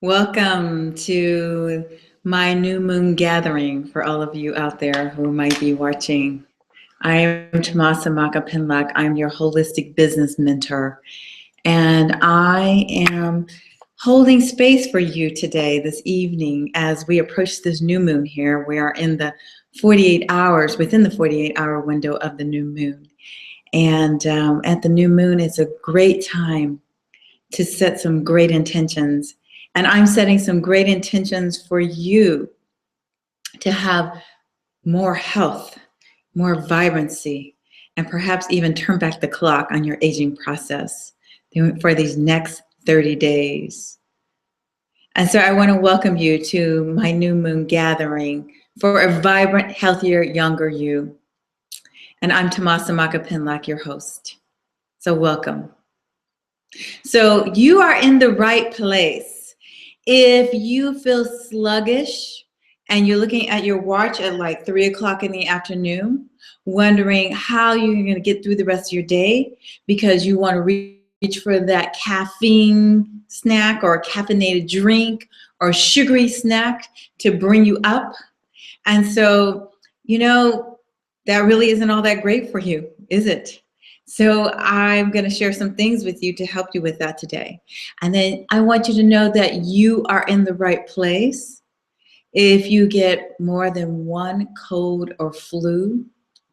Welcome to my new moon gathering for all of you out there who might be watching. I am Tomasa Maka Pinlock. I'm your holistic business mentor, and I am holding space for you today, this evening, as we approach this new moon here. We are in the 48 hours, within the 48-hour window of the new moon. And at the new moon, it's a great time to set some great intentions. And I'm setting some great intentions for you to have more health, more vibrancy, and perhaps even turn back the clock on your aging process for these next 30 days. And so I want to welcome you to my new moon gathering for a vibrant, healthier, younger you. And I'm Tomasa Maka Pinlock, your host. So welcome. So you are in the right place. If you feel sluggish and you're looking at your watch at like 3 o'clock in the afternoon, wondering how you're going to get through the rest of your day because you want to reach for that caffeine snack or a caffeinated drink or sugary snack to bring you up. And so, that really isn't all that great for you, is it? So I'm going to share some things with you to help you with that today. And then I want you to know that you are in the right place. If you get more than one cold or flu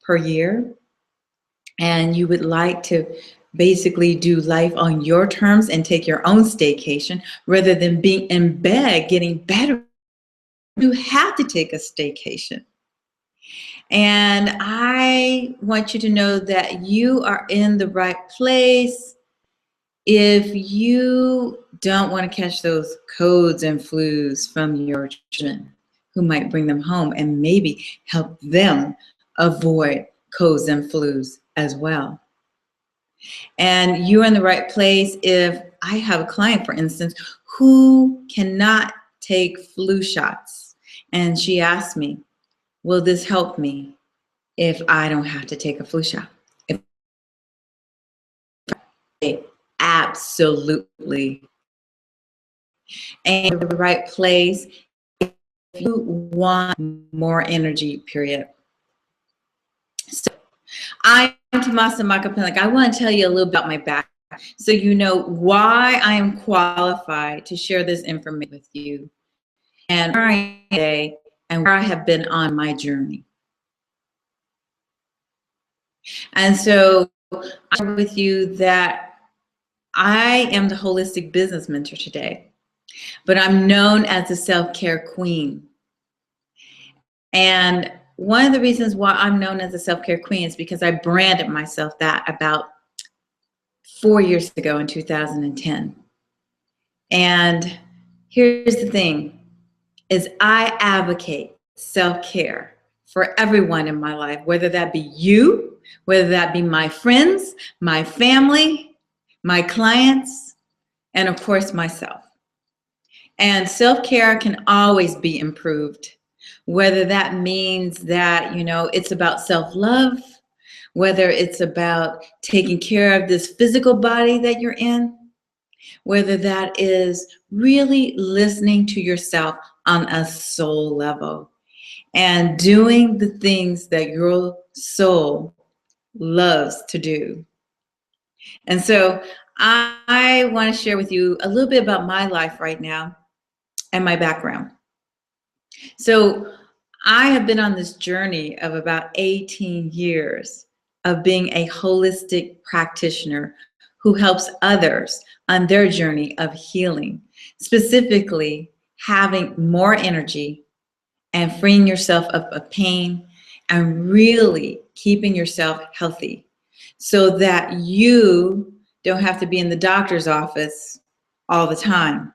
per year, and you would like to basically do life on your terms and take your own staycation rather than being in bed getting better, you have to take a staycation. And I want you to know that you are in the right place. If you don't want to catch those colds and flus from your children who might bring them home and maybe help them avoid colds and flus as well. And you're in the right place if I have a client, for instance, who cannot take flu shots. And she asked me, will this help me if I don't have to take a flu shot? Absolutely. And the right place if you want more energy, period. So I'm Tomasa Maka Pinlock. I want to tell you a little about my background so you know why I am qualified to share this information with you and where I am today and where I have been on my journey. And so I share with you that I am the holistic business mentor today, but I'm known as the self-care queen. And one of the reasons why I'm known as a self-care queen is because I branded myself that about 4 years ago in 2010. And here's the thing, is I advocate self-care for everyone in my life, whether that be you, whether that be my friends, my family, my clients, and of course myself. And self-care can always be improved. Whether that means that, it's about self-love, whether it's about taking care of this physical body that you're in, whether that is really listening to yourself on a soul level and doing the things that your soul loves to do. And so I want to share with you a little bit about my life right now and my background. So I have been on this journey of about 18 years of being a holistic practitioner who helps others on their journey of healing, specifically having more energy and freeing yourself of pain and really keeping yourself healthy so that you don't have to be in the doctor's office all the time,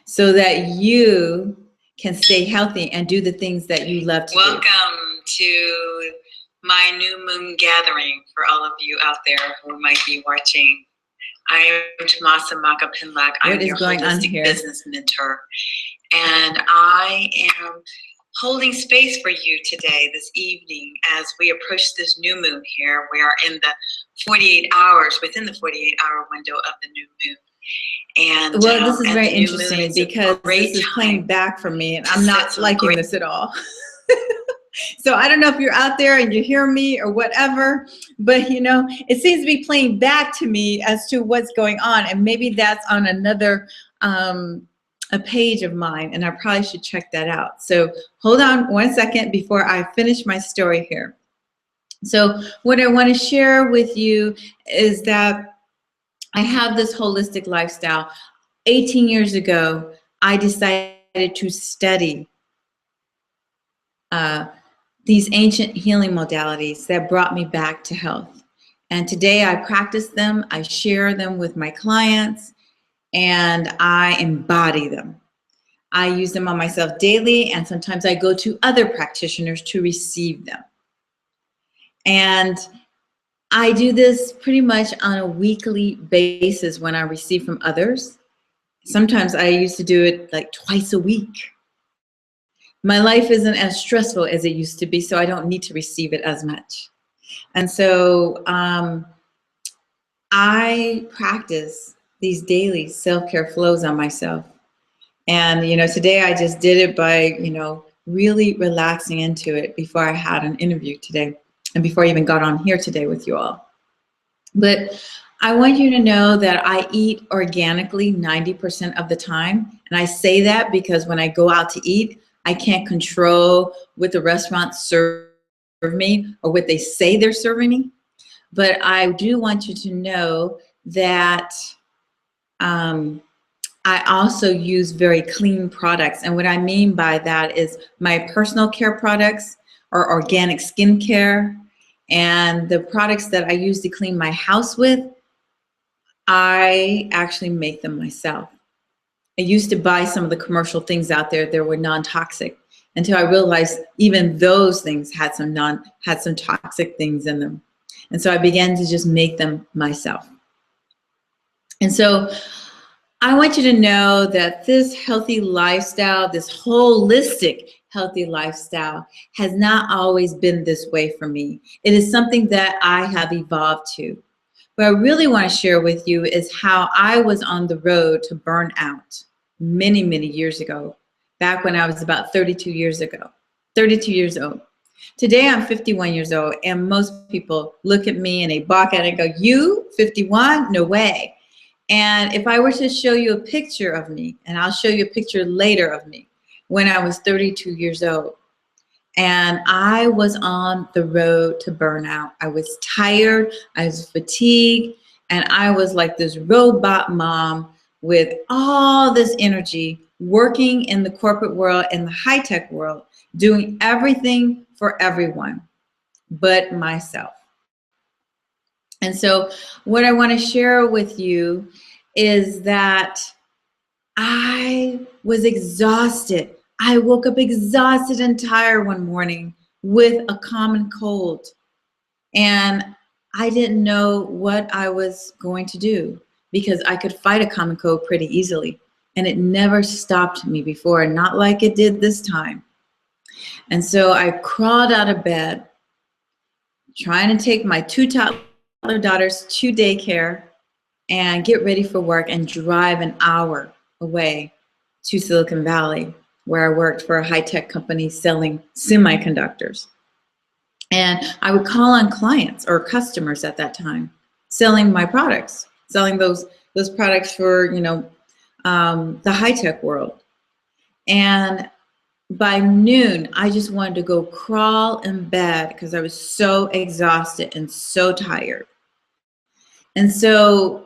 so that you can stay healthy and do the things that you love to do. Welcome to my new moon gathering for all of you out there who might be watching. I am Tomasa Maka Pinlock. I'm your holistic business mentor. And I am holding space for you today, this evening, as we approach this new moon here. We are in the 48 hours, within the 48-hour window of the new moon. And well, this is very interesting because this is playing back for me, and I'm not liking this at all. So I don't know if you're out there and you hear me or whatever, but you know, it seems to be playing back to me as to what's going on, and maybe that's on another a page of mine, and I probably should check that out. So hold on one second before I finish my story here. So what I want to share with you is that I have this holistic lifestyle. 18 years ago, I decided to study these ancient healing modalities that brought me back to health. And today I practice them, I share them with my clients, and I embody them. I use them on myself daily, and sometimes I go to other practitioners to receive them. And I do this pretty much on a weekly basis when I receive from others. Sometimes I used to do it like twice a week. My life isn't as stressful as it used to be, so I don't need to receive it as much. And so I practice these daily self-care flows on myself. And, you know, today I just did it by, you know, really relaxing into it before I had an interview today and before I even got on here today with you all. But I want you to know that I eat organically 90% of the time. And I say that because when I go out to eat, I can't control what the restaurants serve me or what they say they're serving me. But I do want you to know that I also use very clean products. And what I mean by that is my personal care products are organic skincare. And the products that I use to clean my house with, I actually make them myself. I used to buy some of the commercial things out there that were non-toxic until I realized even those things had some toxic things in them. And so I began to just make them myself. And so I want you to know that this healthy lifestyle, this holistic healthy lifestyle, has not always been this way for me. It is something that I have evolved to. What I really want to share with you is how I was on the road to burnout many, many years ago, back when I was about 32 years old. Today I'm 51 years old, and most people look at me and they balk at it and go, "You, 51? No way." And if I were to show you a picture of me, and I'll show you a picture later of me, when I was 32 years old, and I was on the road to burnout. I was tired, I was fatigued, and I was like this robot mom with all this energy, working in the corporate world, in the high-tech world, doing everything for everyone but myself. And so what I want to share with you is that I was exhausted. I woke up exhausted and tired one morning with a common cold. And I didn't know what I was going to do because I could fight a common cold pretty easily. And it never stopped me before, not like it did this time. And so I crawled out of bed, trying to take my 2 toddler daughters to daycare and get ready for work and drive an hour away to Silicon Valley, where I worked for a high-tech company selling semiconductors. And I would call on clients or customers at that time, selling my products, selling those products for, you know, the high-tech world. And by noon, I just wanted to go crawl in bed because I was so exhausted and so tired. And so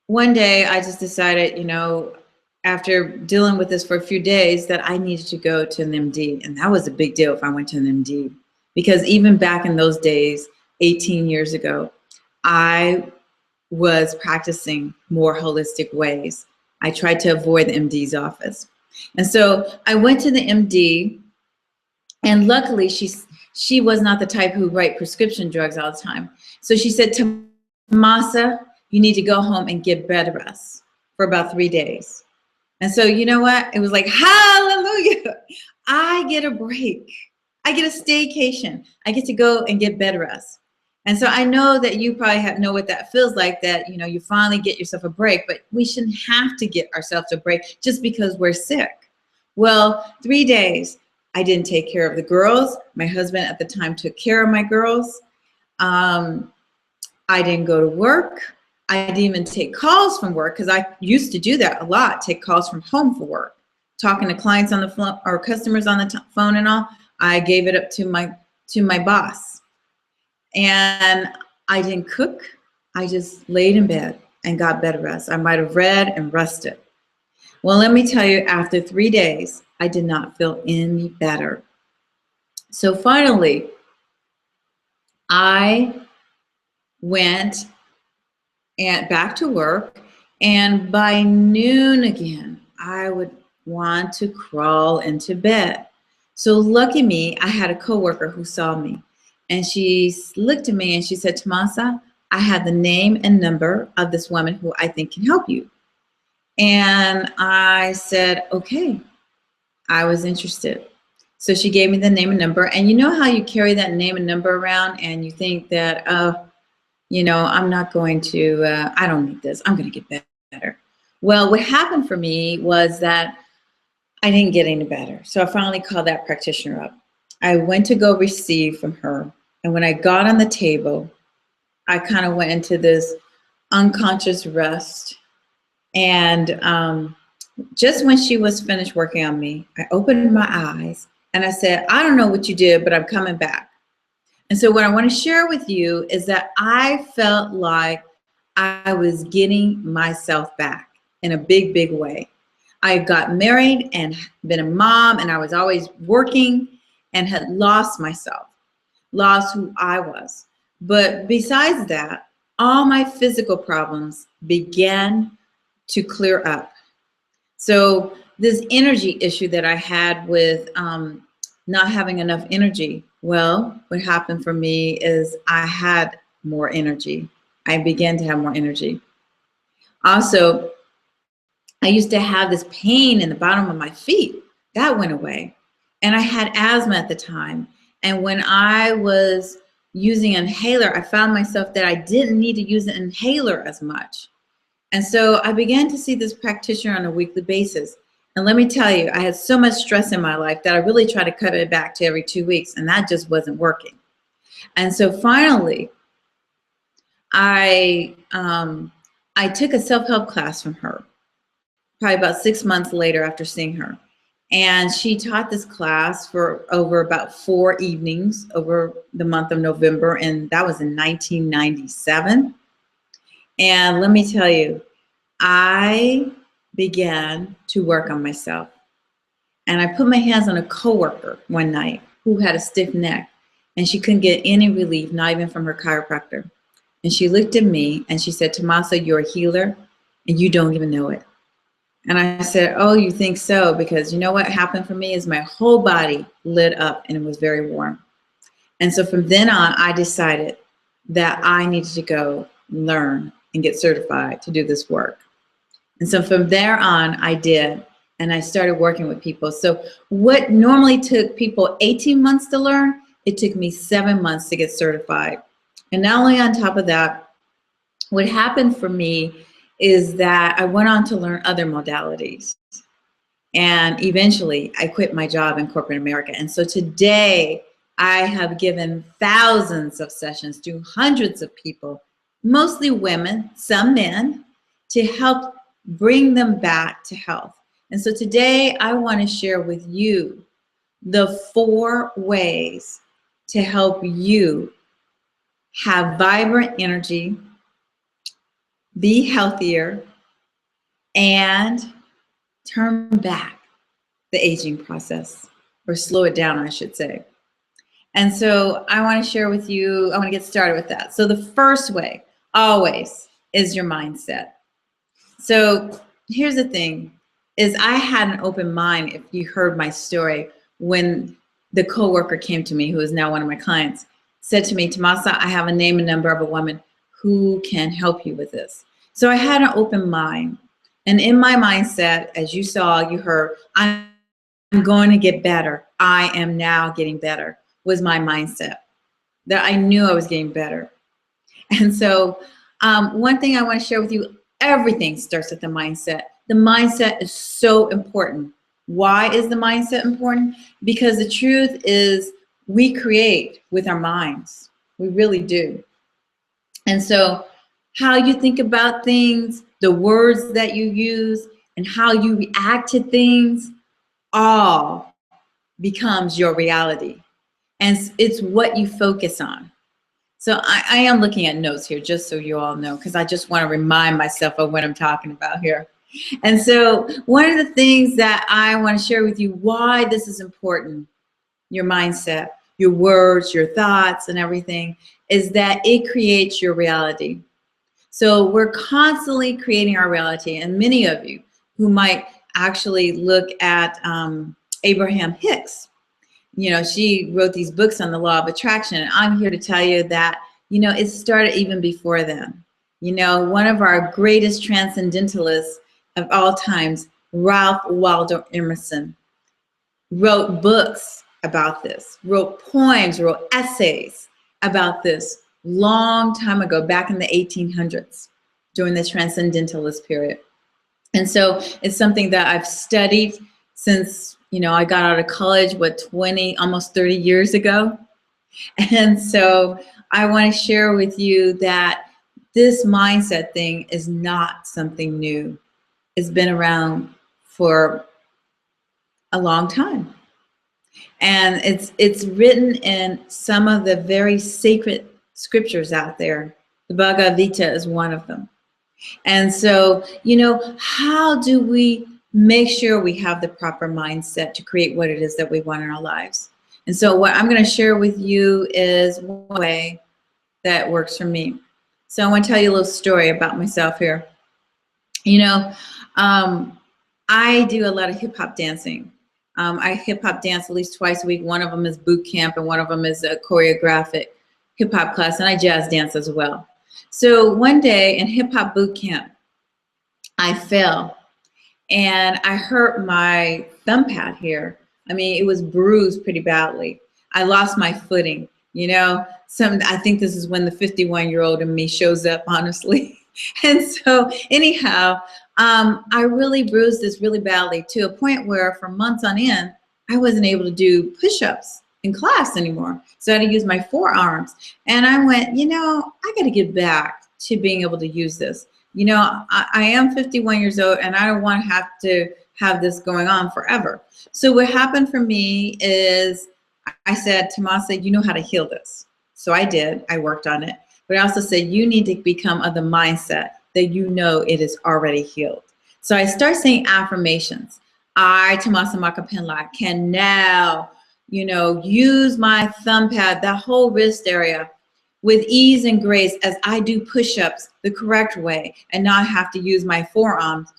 one day I just decided, you know, after dealing with this for a few days, that I needed to go to an MD. And that was a big deal if I went to an MD. Because even back in those days, 18 years ago, I was practicing more holistic ways. I tried to avoid the MD's office. And so I went to the MD, and luckily she was not the type who write prescription drugs all the time. So she said, "Tomasa, you need to go home and get bed rest for about 3 days." And so you know what? It was like, hallelujah. I get a break. I get a staycation. I get to go and get bed rest. And so I know that you probably know what that feels like, that, you know, you finally get yourself a break, but we shouldn't have to get ourselves a break just because we're sick. Well, 3 days, I didn't take care of the girls. My husband at the time took care of my girls. I didn't go to work. I didn't even take calls from work, because I used to do that a lot, take calls from home for work, talking to clients on the phone or customers on the phone and all. I gave it up to my boss. And I didn't cook. I just laid in bed and got bed rest. I might have read and rested. Well, let me tell you, after 3 days, I did not feel any better. So finally, I went back to work, and by noon again, I would want to crawl into bed. So lucky me, I had a coworker who saw me, and she looked at me and she said, "Tomasa, I have the name and number of this woman who I think can help you." And I said, okay. I was interested. So she gave me the name and number. And you know how you carry that name and number around and you think that, you know, I'm not going to, I don't need this. I'm going to get better. Well, what happened for me was that I didn't get any better. So I finally called that practitioner up. I went to go receive from her. And when I got on the table, I kind of went into this unconscious rest. And just when she was finished working on me, I opened my eyes and I said, "I don't know what you did, but I'm coming back." And so what I want to share with you is that I felt like I was getting myself back in a big, big way. I got married and been a mom, and I was always working and had lost myself, lost who I was. But besides that, all my physical problems began to clear up. So this energy issue that I had with not having enough energy, well, what happened for me is I had more energy. I began to have more energy. Also, I used to have this pain in the bottom of my feet. That went away. And I had asthma at the time. And when I was using an inhaler, I found myself that I didn't need to use an inhaler as much. And so I began to see this practitioner on a weekly basis. And let me tell you, I had so much stress in my life that I really tried to cut it back to every 2 weeks, and that just wasn't working. And so finally, I took a self-help class from her, probably about 6 months later after seeing her. And she taught this class for over about 4 evenings over the month of November, and that was in 1997. And let me tell you, I began to work on myself. And I put my hands on a coworker one night who had a stiff neck, and she couldn't get any relief, not even from her chiropractor. And she looked at me and she said, "Tomasa, you're a healer and you don't even know it." And I said, "Oh, you think so?" Because you know what happened for me is my whole body lit up and it was very warm. And so from then on, I decided that I needed to go learn and get certified to do this work. And so from there on, I did, and I started working with people. So what normally took people 18 months to learn, it took me 7 months to get certified. And not only on top of that, what happened for me is that I went on to learn other modalities. And eventually, I quit my job in corporate America. And so today, I have given thousands of sessions to hundreds of people, mostly women, some men, to help bring them back to health. And so today I want to share with you the 4 ways to help you have vibrant energy, be healthier, and turn back the aging process, or slow it down, I should say. And so I want to share with you, I want to get started with that. So the first way, always, is your mindset. So here's the thing, is I had an open mind, if you heard my story, when the coworker came to me, who is now one of my clients, said to me, "Tomasa, I have a name and number of a woman who can help you with this." So I had an open mind. And in my mindset, as you saw, you heard, I'm going to get better. I am now getting better, was my mindset. That I knew I was getting better. And so one thing I want to share with you, everything starts with the mindset. The mindset is so important. Why is the mindset important? Because the truth is we create with our minds. We really do. And so how you think about things, the words that you use, and how you react to things all becomes your reality. And it's what you focus on. So I am looking at notes here, just so you all know, because I just want to remind myself of what I'm talking about here. And so one of the things that I want to share with you, why this is important, your mindset, your words, your thoughts, and everything, is that it creates your reality. So we're constantly creating our reality. And many of you who might actually look at Abraham Hicks, you know, she wrote these books on the law of attraction. And I'm here to tell you that, you know, it started even before then. You know, one of our greatest transcendentalists of all times, Ralph Waldo Emerson, wrote books about this, wrote poems, wrote essays about this long time ago, back in the 1800s, during the transcendentalist period. And so it's something that I've studied since, you know, I got out of college, what, 20, almost 30 years ago. And so I want to share with you that this mindset thing is not something new. It's been around for a long time. And it's written in some of the very sacred scriptures out there. The Bhagavad Gita is one of them. And so, you know, how do we make sure we have the proper mindset to create what it is that we want in our lives? And so what I'm going to share with you is one way that works for me. So I want to tell you a little story about myself here. You know, I do a lot of hip hop dancing. I hip hop dance at least twice a week. One of them is boot camp and one of them is a choreographic hip hop class, and I jazz dance as well. So one day in hip hop boot camp, I fell and I hurt my thumb pad here. I mean, it was bruised pretty badly. I lost my footing, you know. I think this is when the 51-year-old in me shows up, honestly. And so anyhow, I really bruised this really badly, to a point where for months on end, I wasn't able to do push-ups in class anymore. So I had to use my forearms. And I went, you know, I got to get back to being able to use this. You know, I am 51 years old and I don't want to have this going on forever. So what happened for me is I said, Tomasa, you know how to heal this. So I did. I worked on it. But I also said, you need to become of the mindset that you know it is already healed. So I start saying affirmations. I, Tomasa Makapenla, can now, you know, use my thumb pad, that whole wrist area, with ease and grace as I do push-ups the correct way and not have to use my forearms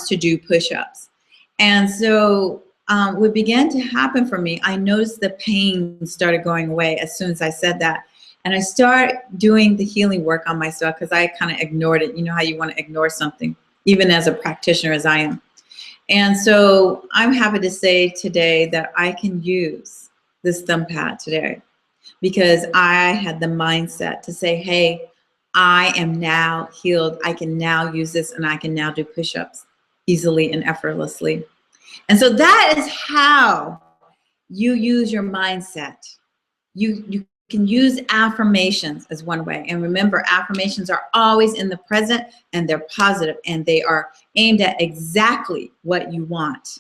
to do push-ups. And so what began to happen for me, I noticed the pain started going away as soon as I said that. And I started doing the healing work on myself because I kind of ignored it. You know how you want to ignore something, even as a practitioner as I am. And so I'm happy to say today that I can use this thumb pad today because I had the mindset to say, hey, I am now healed. I can now use this and I can now do push-ups easily and effortlessly. And so that is how you use your mindset. You can use affirmations as one way. And remember, affirmations are always in the present and they're positive and they are aimed at exactly what you want,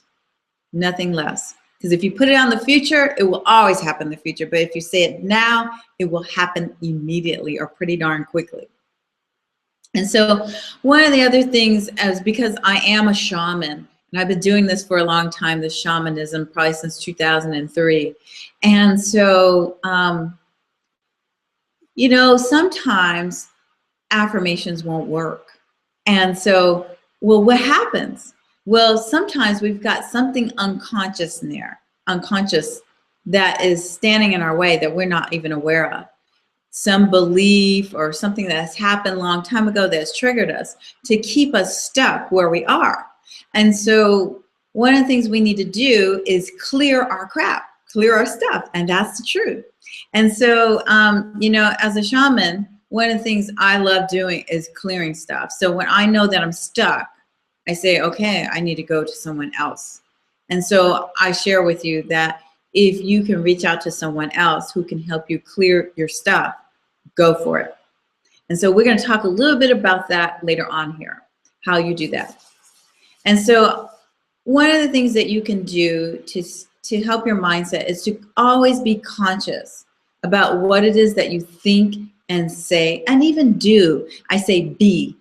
nothing less. Because if you put it on the future, it will always happen in the future. But if you say it now, it will happen immediately or pretty darn quickly. And so one of the other things is because I am a shaman, and I've been doing this for a long time, this shamanism, probably since 2003. And so, you know, sometimes affirmations won't work. And so, well, what happens? Well, sometimes we've got something unconscious in there, unconscious, that is standing in our way that we're not even aware of. Some belief or something that has happened a long time ago that has triggered us to keep us stuck where we are. And so one of the things we need to do is clear our crap, clear our stuff, and that's the truth. And so, you know, as a shaman, one of the things I love doing is clearing stuff. So when I know that I'm stuck, I say, okay, I need to go to someone else. And so I share with you that if you can reach out to someone else who can help you clear your stuff, go for it. And so we're going to talk a little bit about that later on here, how you do that. And so one of the things that you can do to help your mindset is to always be conscious about what it is that you think and say and even do. I say be.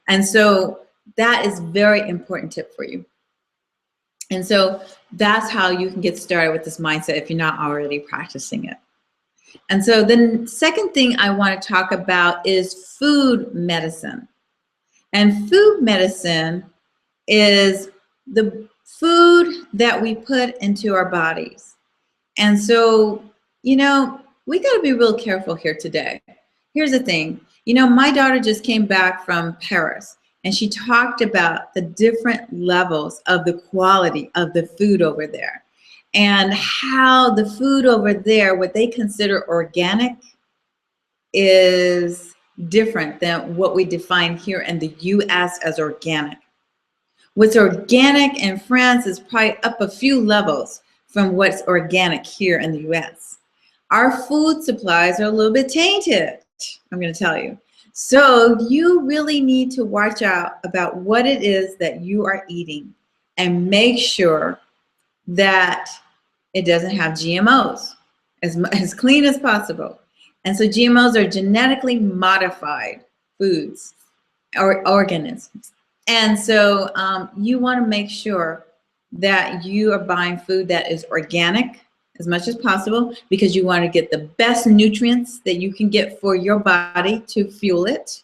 And so that is very important tip for you. And so that's how you can get started with this mindset if you're not already practicing it. And so the second thing I want to talk about is food medicine. And food medicine is the food that we put into our bodies. And so, you know, we got to be real careful here today. Here's the thing. You know, my daughter just came back from Paris, and she talked about the different levels of the quality of the food over there, and how the food over there, what they consider organic, is different than what we define here in the US as organic. What's organic in France is probably up a few levels from what's organic here in the US. Our food supplies are a little bit tainted, I'm going to tell you. So you really need to watch out about what it is that you are eating and make sure that it doesn't have GMOs, as clean as possible. And so GMOs are genetically modified foods or organisms. And so you want to make sure that you are buying food that is organic as much as possible, because you want to get the best nutrients that you can get for your body to fuel it.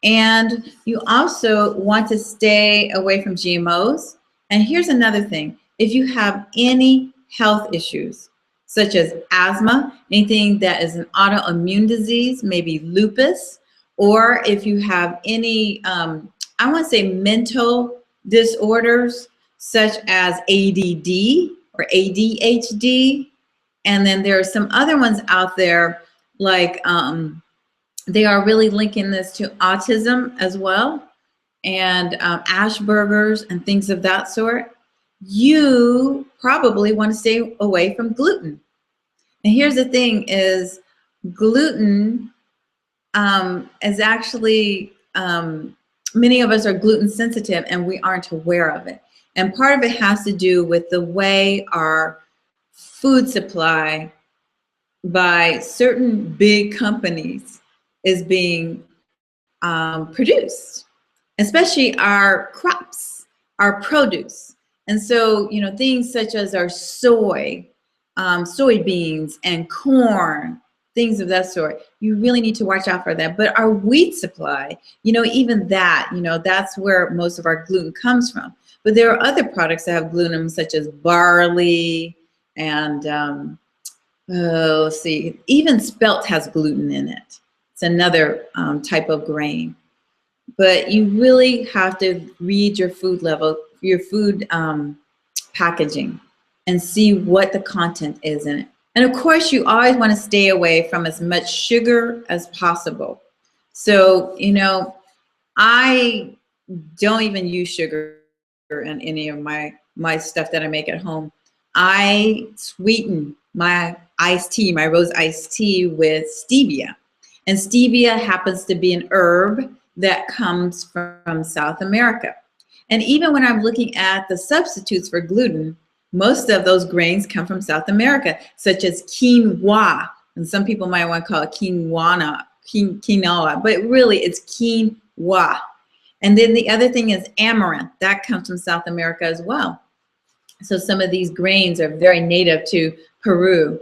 And you also want to stay away from GMOs. And here's another thing. If you have any health issues, such as asthma, anything that is an autoimmune disease, maybe lupus, or if you have any, I want to say mental disorders, such as ADD or ADHD. And then there are some other ones out there, like they are really linking this to autism as well, and Asperger's and things of that sort. You probably want to stay away from gluten. And here's the thing is gluten is actually, many of us are gluten sensitive and we aren't aware of it. And part of it has to do with the way our food supply by certain big companies is being produced, especially our crops, our produce. And so, you know, things such as our soybeans and corn, things of that sort, you really need to watch out for that. But our wheat supply, you know, even that, you know, that's where most of our gluten comes from. But there are other products that have gluten, such as barley and, let's see, even spelt has gluten in it. It's another type of grain. But you really have to read your food level, your food packaging, and see what the content is in it. And of course, you always want to stay away from as much sugar as possible. So, you know, I don't even use sugar in any of my stuff that I make at home. I sweeten my iced tea, my rose iced tea, with stevia. And stevia happens to be an herb that comes from South America. And even when I'm looking at the substitutes for gluten, most of those grains come from South America, such as quinoa. And some people might want to call it quinoa, but really it's quinoa. And then the other thing is amaranth. That comes from South America as well. So some of these grains are very native to Peru.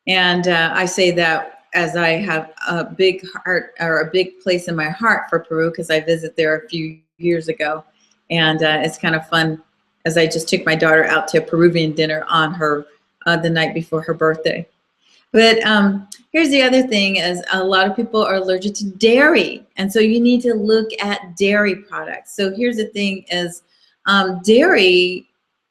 And I say that as I have a big heart, or a big place in my heart for Peru, because I visited there a few years ago. And it's kind of fun, as I just took my daughter out to a Peruvian dinner on her the night before her birthday. But here's the other thing is a lot of people are allergic to dairy. And so you need to look at dairy products. So here's the thing is dairy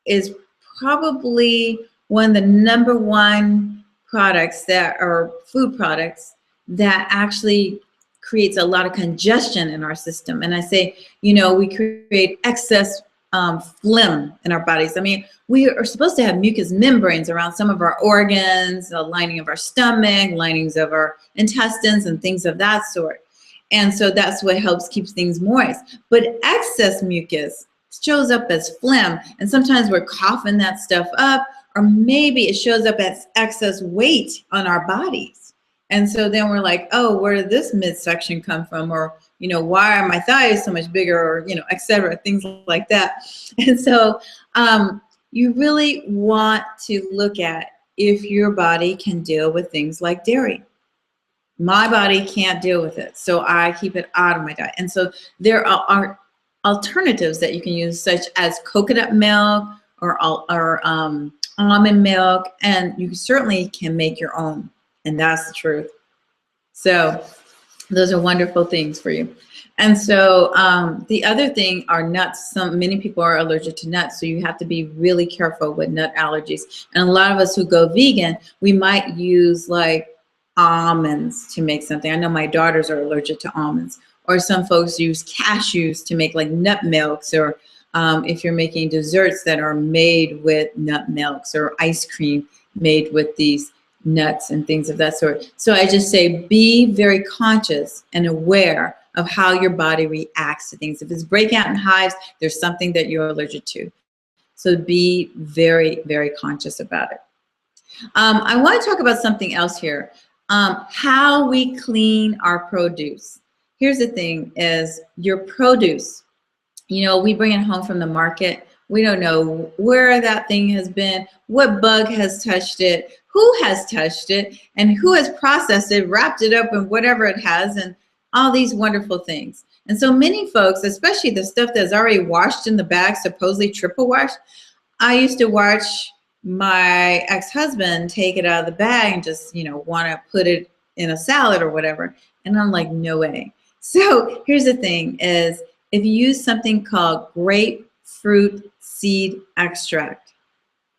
is probably one of the #1 products that are food products that actually creates a lot of congestion in our system. And I say, you know, we create excess phlegm in our bodies. I mean, we are supposed to have mucous membranes around some of our organs, the lining of our stomach, linings of our intestines, and things of that sort. And so that's what helps keep things moist. But excess mucus shows up as phlegm, and sometimes we're coughing that stuff up, or maybe it shows up as excess weight on our bodies. And so then we're like, oh, where did this midsection come from? Or, you know, why are my thighs so much bigger? Or, you know, et cetera, things like that. And so you really want to look at if your body can deal with things like dairy. My body can't deal with it, so I keep it out of my diet. And so there are alternatives that you can use, such as coconut milk or almond milk, and you certainly can make your own, and that's the truth. So those are wonderful things for you. And so the other thing are nuts. Many people are allergic to nuts, so you have to be really careful with nut allergies. And a lot of us who go vegan, we might use like almonds to make something. I know my daughters are allergic to almonds. Or some folks use cashews to make like nut milks, or if you're making desserts that are made with nut milks, or ice cream made with these nuts and things of that sort. So I just say be very conscious and aware of how your body reacts to things. If it's breaking out in hives, there's something that you're allergic to. So be very, very conscious about it. I want to talk about something else here. How we clean our produce. Here's the thing is your produce, you know, we bring it home from the market. We don't know where that thing has been, what bug has touched it, who has touched it, and who has processed it, wrapped it up in whatever it has, and all these wonderful things. And so many folks, especially the stuff that's already washed in the bag, supposedly triple washed. I used to watch my ex-husband take it out of the bag and just, you know, want to put it in a salad or whatever. And I'm like, no way. So here's the thing is, if you use something called grapefruit seed extract,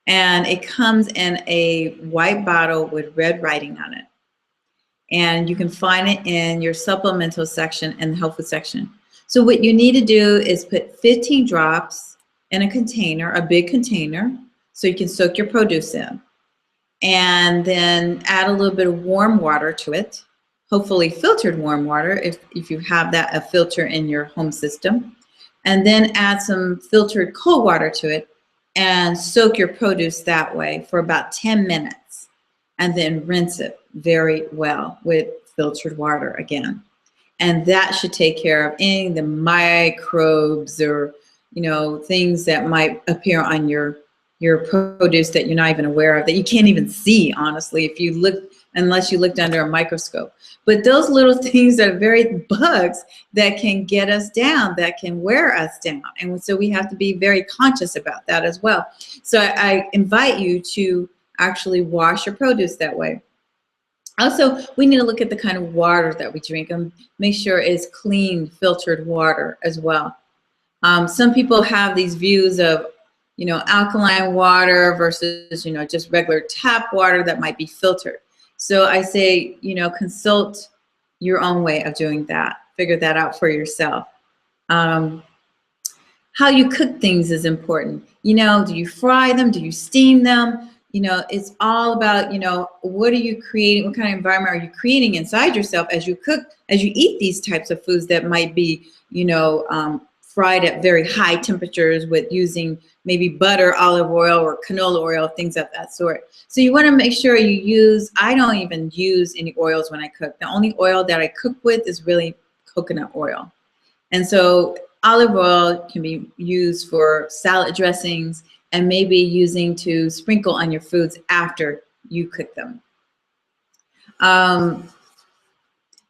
and it comes in a white bottle with red writing on it, and you can find it in your supplemental section and the health food section. So what you need to do is put 15 drops in a container, a big container, so you can soak your produce in, and then add a little bit of warm water to it, hopefully filtered warm water if you have that, a filter in your home system, and then add some filtered cold water to it and soak your produce that way for about 10 minutes, and then rinse it very well with filtered water again. And that should take care of any of the microbes or, you know, things that might appear on your produce that you're not even aware of, that you can't even see, honestly, if you look, unless you looked under a microscope. But those little things are very bugs that can get us down, that can wear us down. And so we have to be very conscious about that as well. So I invite you to actually wash your produce that way. Also, we need to look at the kind of water that we drink and make sure it's clean, filtered water as well. Some people have these views of, you know, alkaline water versus, you know, just regular tap water that might be filtered. So I say, you know, consult your own way of doing that. Figure that out for yourself. How you cook things is important. You know, do you fry them? Do you steam them? You know, it's all about, you know, what are you creating? What kind of environment are you creating inside yourself as you cook, as you eat these types of foods that might be, you know, fried at very high temperatures with using maybe butter, olive oil, or canola oil, things of that sort. So you want to make sure you use, I don't even use any oils when I cook. The only oil that I cook with is really coconut oil. And so olive oil can be used for salad dressings and maybe using to sprinkle on your foods after you cook them.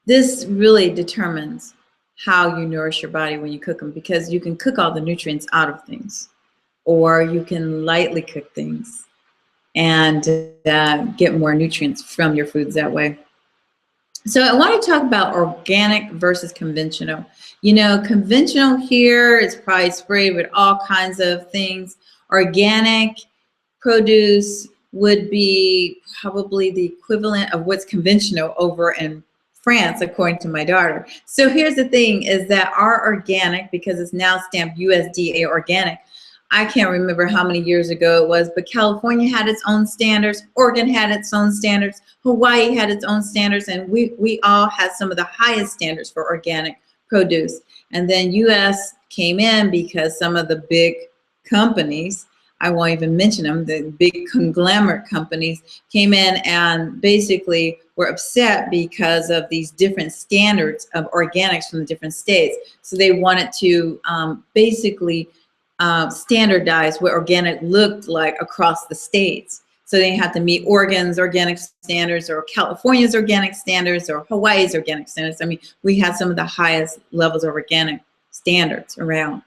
This really determines how you nourish your body when you cook them, because you can cook all the nutrients out of things, or you can lightly cook things and get more nutrients from your foods that way. So I want to talk about organic versus conventional. You know, conventional here is probably sprayed with all kinds of things. Organic produce would be probably the equivalent of what's conventional over in France, according to my daughter. So here's the thing is that our organic, because it's now stamped USDA organic, I can't remember how many years ago it was, but California had its own standards, Oregon had its own standards, Hawaii had its own standards, and we all had some of the highest standards for organic produce. And then US came in because some of the big companies, I won't even mention them, the big conglomerate companies came in and basically were upset because of these different standards of organics from the different states. So they wanted to basically standardize what organic looked like across the states. So they had to meet Oregon's organic standards or California's organic standards or Hawaii's organic standards. I mean, we had some of the highest levels of organic standards around.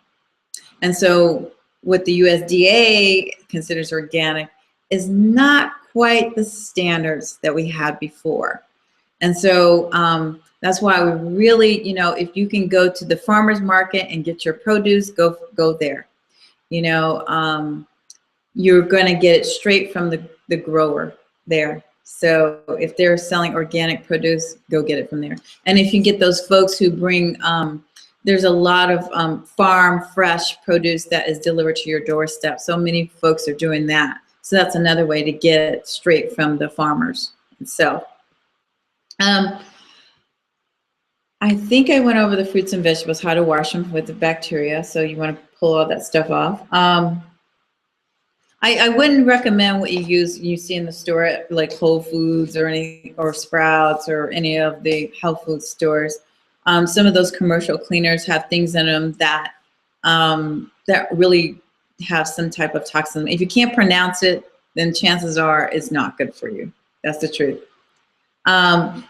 And so what the USDA considers organic is not quite the standards that we had before. And so that's why we really, you know, if you can go to the farmer's market and get your produce, go there. You know, you're going to get it straight from the grower there. So if they're selling organic produce, go get it from there. And if you get those folks who bring, there's a lot of farm fresh produce that is delivered to your doorstep. So many folks are doing that. So that's another way to get it straight from the farmers itself. I think I went over the fruits and vegetables, how to wash them with the bacteria. So you want to pull all that stuff off. I wouldn't recommend what you see in the store at like Whole Foods or Sprouts or any of the health food stores. Some of those commercial cleaners have things in them that that really have some type of toxin. If you can't pronounce it, then chances are it's not good for you. That's the truth.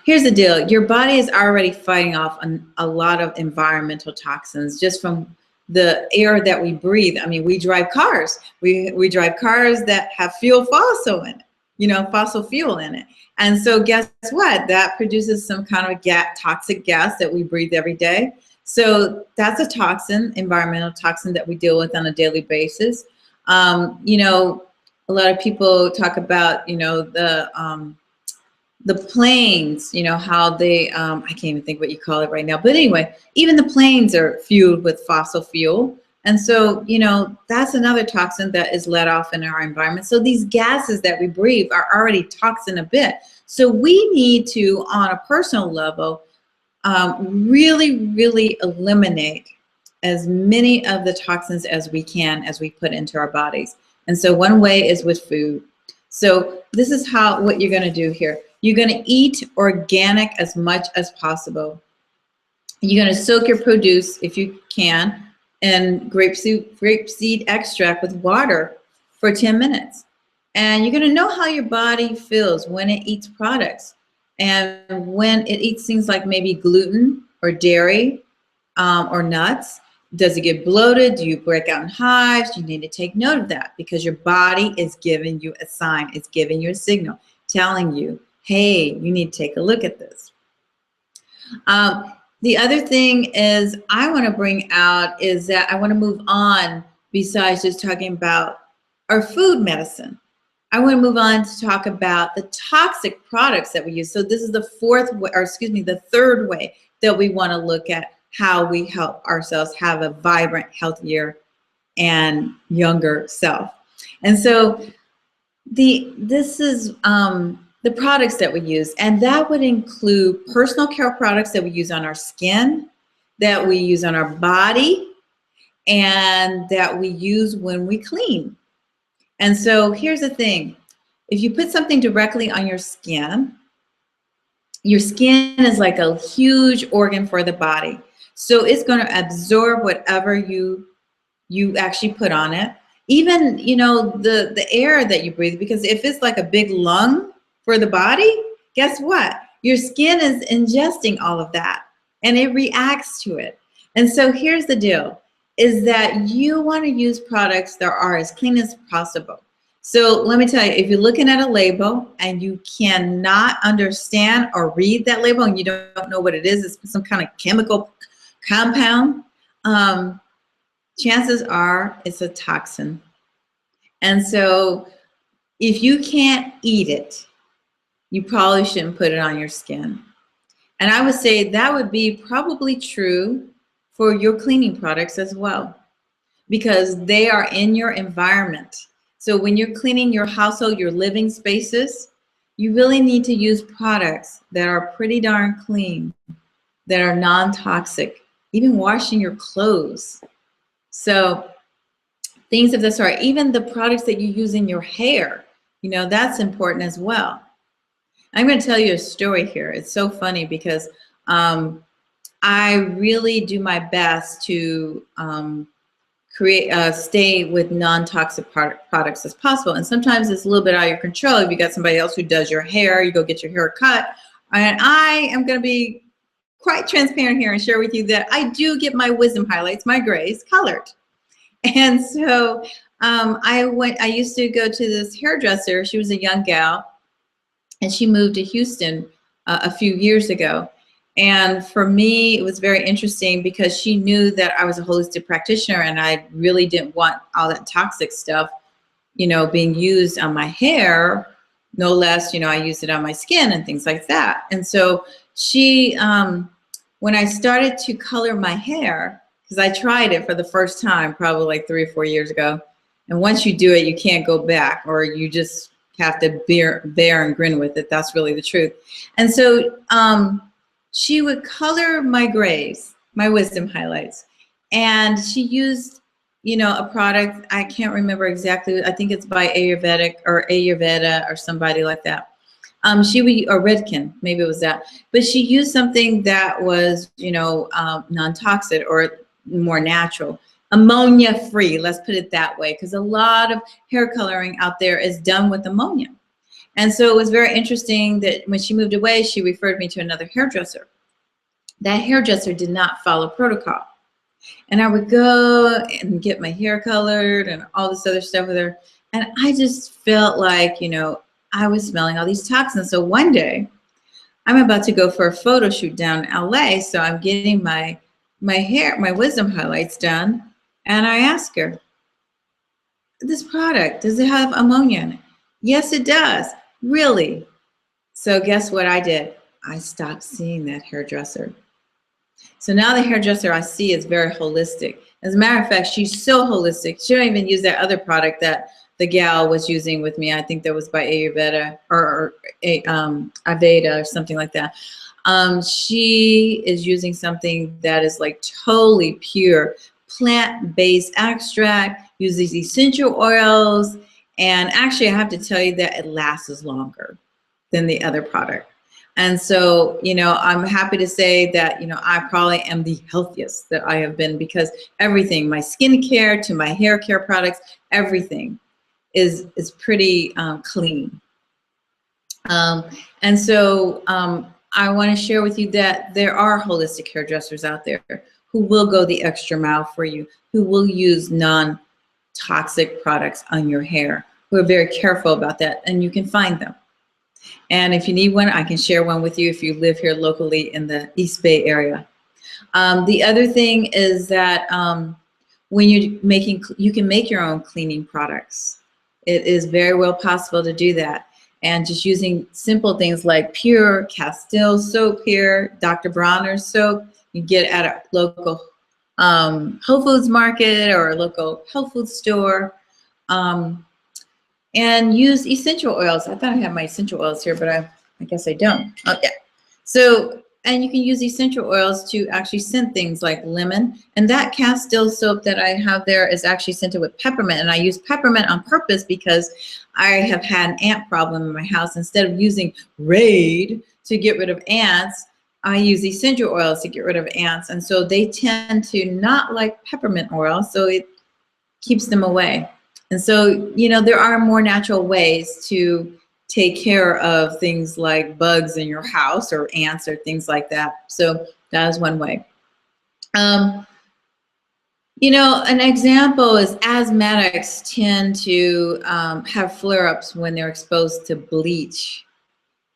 Here's the deal. Your body is already fighting off a lot of environmental toxins just from the air that we breathe. I mean, we drive cars. We drive cars that have fossil in it, you know, fossil fuel in it. And so guess what? That produces some kind of toxic gas that we breathe every day. So that's a toxin, environmental toxin that we deal with on a daily basis. You know, a lot of people talk about, you know, the planes, you know, how they, I can't even think what you call it right now. But anyway, even the planes are fueled with fossil fuel. And so, you know, that's another toxin that is let off in our environment. So these gases that we breathe are already toxin a bit. So we need to, on a personal level, really, really eliminate as many of the toxins as we can as we put into our bodies. And so one way is with food. So this is what you're going to do here. You're going to eat organic as much as possible. You're going to soak your produce, if you can, in grapeseed extract with water for 10 minutes. And you're going to know how your body feels when it eats products. And when it eats things like maybe gluten or dairy or nuts. Does it get bloated? Do you break out in hives? You need to take note of that because your body is giving you a sign. It's giving you a signal telling you, hey, you need to take a look at this. The other thing is I want to bring out is that I want to move on besides just talking about our food medicine. I want to move on to talk about the toxic products that we use. So this is the third way that we want to look at how we help ourselves have a vibrant, healthier, and younger self. And so this is the products that we use, and that would include personal care products that we use on our skin, that we use on our body, and that we use when we clean. And so here's the thing. If you put something directly on your skin is like a huge organ for the body. So it's going to absorb whatever you actually put on it. Even, you know, the air that you breathe, because if it's like a big lung for the body, guess what? Your skin is ingesting all of that and it reacts to it. And so here's the deal, is that you want to use products that are as clean as possible. So let me tell you, if you're looking at a label and you cannot understand or read that label and you don't know what it is, it's some kind of chemical compound, chances are it's a toxin. And so if you can't eat it, you probably shouldn't put it on your skin. And I would say that would be probably true for your cleaning products as well, because they are in your environment. So when you're cleaning your household, your living spaces, you really need to use products that are pretty darn clean, that are non-toxic, even washing your clothes. So things of the sort, even the products that you use in your hair, you know, that's important as well. I'm going to tell you a story here. It's so funny because I really do my best to stay with non-toxic products as possible. And sometimes it's a little bit out of your control. If you got somebody else who does your hair, you go get your hair cut. And I am going to be quite transparent here and share with you that I do get my wisdom highlights, my grays, colored. And so I used to go to this hairdresser. She was a young gal, and she moved to Houston a few years ago. And for me, it was very interesting because she knew that I was a holistic practitioner, and I really didn't want all that toxic stuff, you know, being used on my hair. No less, you know, I used it on my skin and things like that. And so she, when I started to color my hair, because I tried it for the first time probably like 3 or 4 years ago, and once you do it, you can't go back, or you just have to bear and grin with it. That's really the truth. And so she would color my grays, my wisdom highlights, and she used, you know, a product, I can't remember exactly, I think it's by Ayurveda or somebody like that. She would, or Redken, maybe it was that, but she used something that was, you know, non-toxic or more natural, ammonia free, let's put it that way, because a lot of hair coloring out there is done with ammonia. And so it was very interesting that when she moved away, she referred me to another hairdresser. That hairdresser did not follow protocol. And I would go and get my hair colored and all this other stuff with her. And I just felt like, you know, I was smelling all these toxins. So one day, I'm about to go for a photo shoot down in LA. So I'm getting my wisdom highlights done. And I asked her, this product, does it have ammonia in it? Yes, it does. Really? So guess what I did? I stopped seeing that hairdresser. So now the hairdresser I see is very holistic. As a matter of fact, she's so holistic. She don't even use that other product that the gal was using with me. I think that was by Ayurveda or Aveda or something like that. She is using something that is like totally pure, plant-based extract, uses essential oils, and actually I have to tell you that it lasts longer than the other product. And so, you know, I'm happy to say that, you know, I probably am the healthiest that I have been, because everything, my skincare to my hair care products, everything is pretty clean. And so I want to share with you that there are holistic hairdressers out there who will go the extra mile for you, who will use non-toxic products on your hair, who are very careful about that, and you can find them. And if you need one, I can share one with you if you live here locally in the East Bay area. The other thing is that when you're making, you can make your own cleaning products. It is very well possible to do that. And just using simple things like pure Castile soap here, Dr. Bronner's soap, you get at a local Whole Foods market or a local health food store. And use essential oils. I thought I had my essential oils here, but I guess I don't. Oh, yeah. So, and you can use essential oils to actually scent things like lemon. And that Castile soap that I have there is actually scented with peppermint. And I use peppermint on purpose because I have had an ant problem in my house. Instead of using Raid to get rid of ants, I use essential oils to get rid of ants. And so they tend to not like peppermint oil, so it keeps them away. And so, you know, there are more natural ways to take care of things like bugs in your house or ants or things like that. So that is one way. You know, an example is asthmatics tend to have flare-ups when they're exposed to bleach.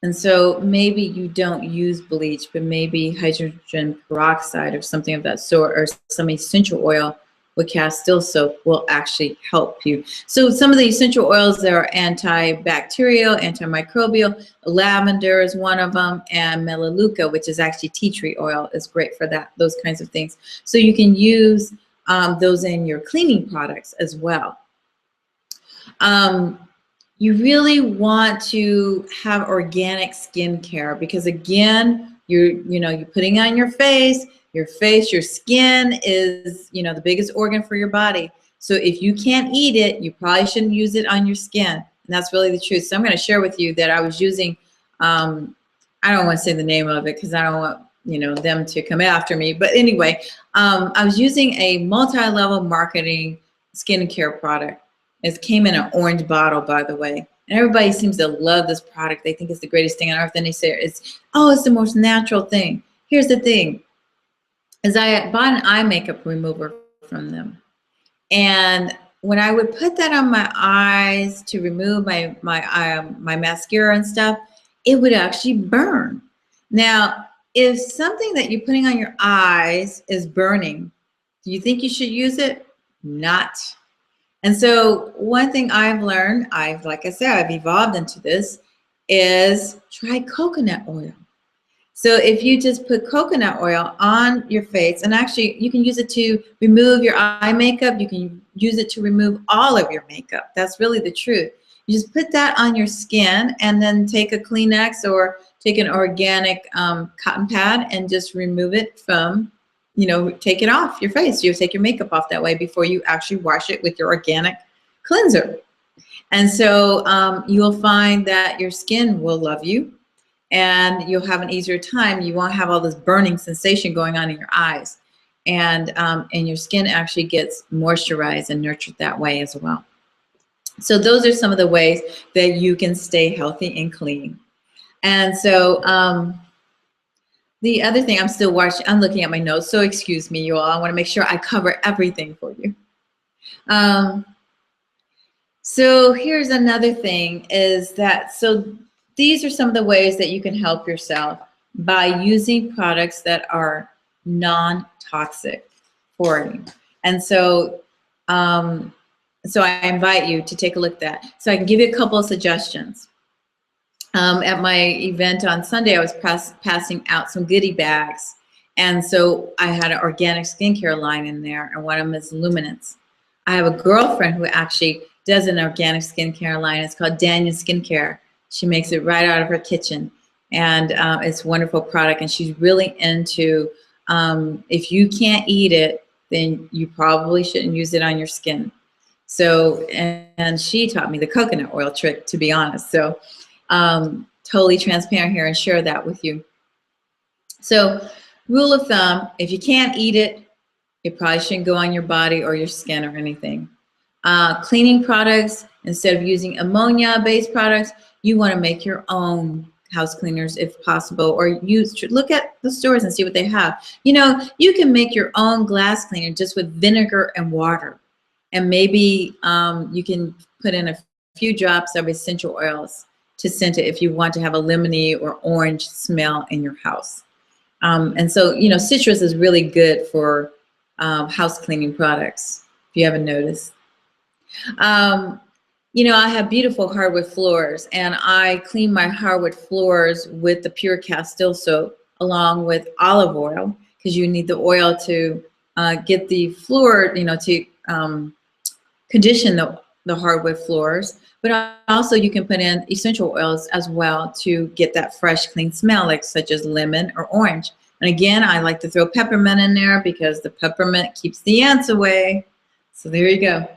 And so maybe you don't use bleach, but maybe hydrogen peroxide or something of that sort, or some essential oil with Castile soap will actually help you. So some of the essential oils that are antibacterial, antimicrobial, lavender is one of them, and melaleuca, which is actually tea tree oil, is great for that, those kinds of things. So you can use those in your cleaning products as well. You really want to have organic skincare because, again, you're putting on your face, your skin is, the biggest organ for your body. So if you can't eat it, you probably shouldn't use it on your skin. And that's really the truth. So I'm going to share with you that I was using, I don't want to say the name of it because I don't want, them to come after me. But anyway, I was using a multi-level marketing skincare product. It came in an orange bottle, by the way. And everybody seems to love this product. They think it's the greatest thing on earth. And they say, it's the most natural thing. Here's the thing, is I bought an eye makeup remover from them. And when I would put that on my eyes to remove my mascara and stuff, it would actually burn. Now, if something that you're putting on your eyes is burning, do you think you should use it? Not. And so one thing I've learned, like I said, I've evolved into this, is try coconut oil. So if you just put coconut oil on your face, and actually you can use it to remove your eye makeup, you can use it to remove all of your makeup. That's really the truth. You just put that on your skin and then take a Kleenex or take an organic cotton pad and just remove it from, take it off your face. You'll take your makeup off that way before you actually wash it with your organic cleanser. And so you'll find that your skin will love you and you'll have an easier time. You won't have all this burning sensation going on in your eyes. And your skin actually gets moisturized and nurtured that way as well. So those are some of the ways that you can stay healthy and clean. And so the other thing, I'm looking at my notes, so excuse me, you all. I want to make sure I cover everything for you. So here's another thing is that, so these are some of the ways that you can help yourself by using products that are non-toxic for you. And so, so I invite you to take a look at that. So I can give you a couple of suggestions. At my event on Sunday, I was passing out some goodie bags. And so I had an organic skincare line in there, and one of them is Luminance. I have a girlfriend who actually does an organic skincare line. It's called Daniel Skincare. She makes it right out of her kitchen. And it's a wonderful product. And she's really into, if you can't eat it, then you probably shouldn't use it on your skin. So, and she taught me the coconut oil trick, to be honest. So, totally transparent here and share that with you. So rule of thumb, if you can't eat it, it probably shouldn't go on your body or your skin or anything. Cleaning products, instead of using ammonia-based products, you want to make your own house cleaners if possible, or look at the stores and see what they have. You can make your own glass cleaner just with vinegar and water. And maybe you can put in a few drops of essential oils to scent it if you want to have a lemony or orange smell in your house. And so, citrus is really good for house cleaning products, if you haven't noticed. I have beautiful hardwood floors, and I clean my hardwood floors with the pure Castile soap along with olive oil, because you need the oil to get the floor, to condition the hardwood floors. But also you can put in essential oils as well to get that fresh, clean smell, like such as lemon or orange. And again, I like to throw peppermint in there because the peppermint keeps the ants away. So there you go.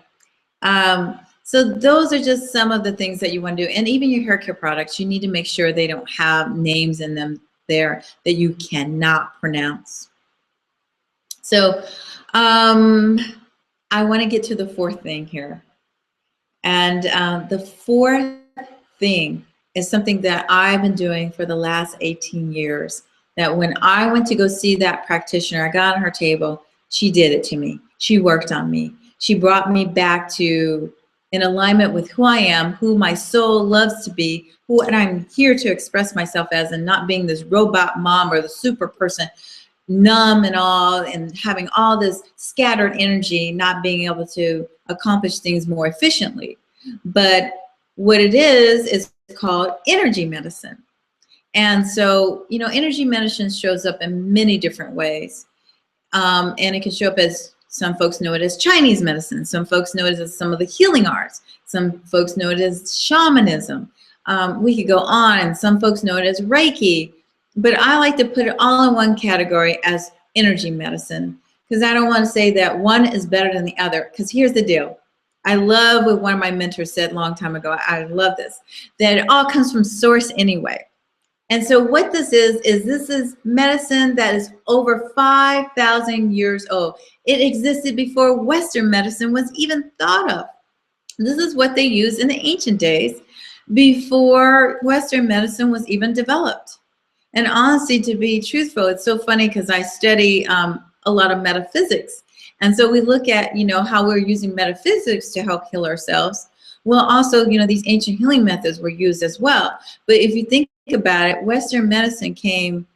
So those are just some of the things that you want to do. And even your hair care products, you need to make sure they don't have names in them there that you cannot pronounce. So I want to get to the fourth thing here. And the fourth thing is something that I've been doing for the last 18 years, that when I went to go see that practitioner, I got on her table, she did it to me. She worked on me. She brought me back to in alignment with who I am, who my soul loves to be, and I'm here to express myself as, and not being this robot mom or the super person. numb and all, and having all this scattered energy, not being able to accomplish things more efficiently. But what it is called energy medicine. And so, you know, energy medicine shows up in many different ways. And it can show up as, some folks know it as Chinese medicine. Some folks know it as some of the healing arts. Some folks know it as shamanism. We could go on, and some folks know it as Reiki. But I like to put it all in one category as energy medicine, because I don't want to say that one is better than the other. Because here's the deal. I love what one of my mentors said a long time ago. I love this, that it all comes from source anyway. And so what this is medicine that is over 5,000 years old. It existed before Western medicine was even thought of. This is what they used in the ancient days before Western medicine was even developed. And honestly, to be truthful, it's so funny because I study a lot of metaphysics. And so we look at, you know, how we're using metaphysics to help heal ourselves. Well, also, you know, these ancient healing methods were used as well. But if you think about it, Western medicine came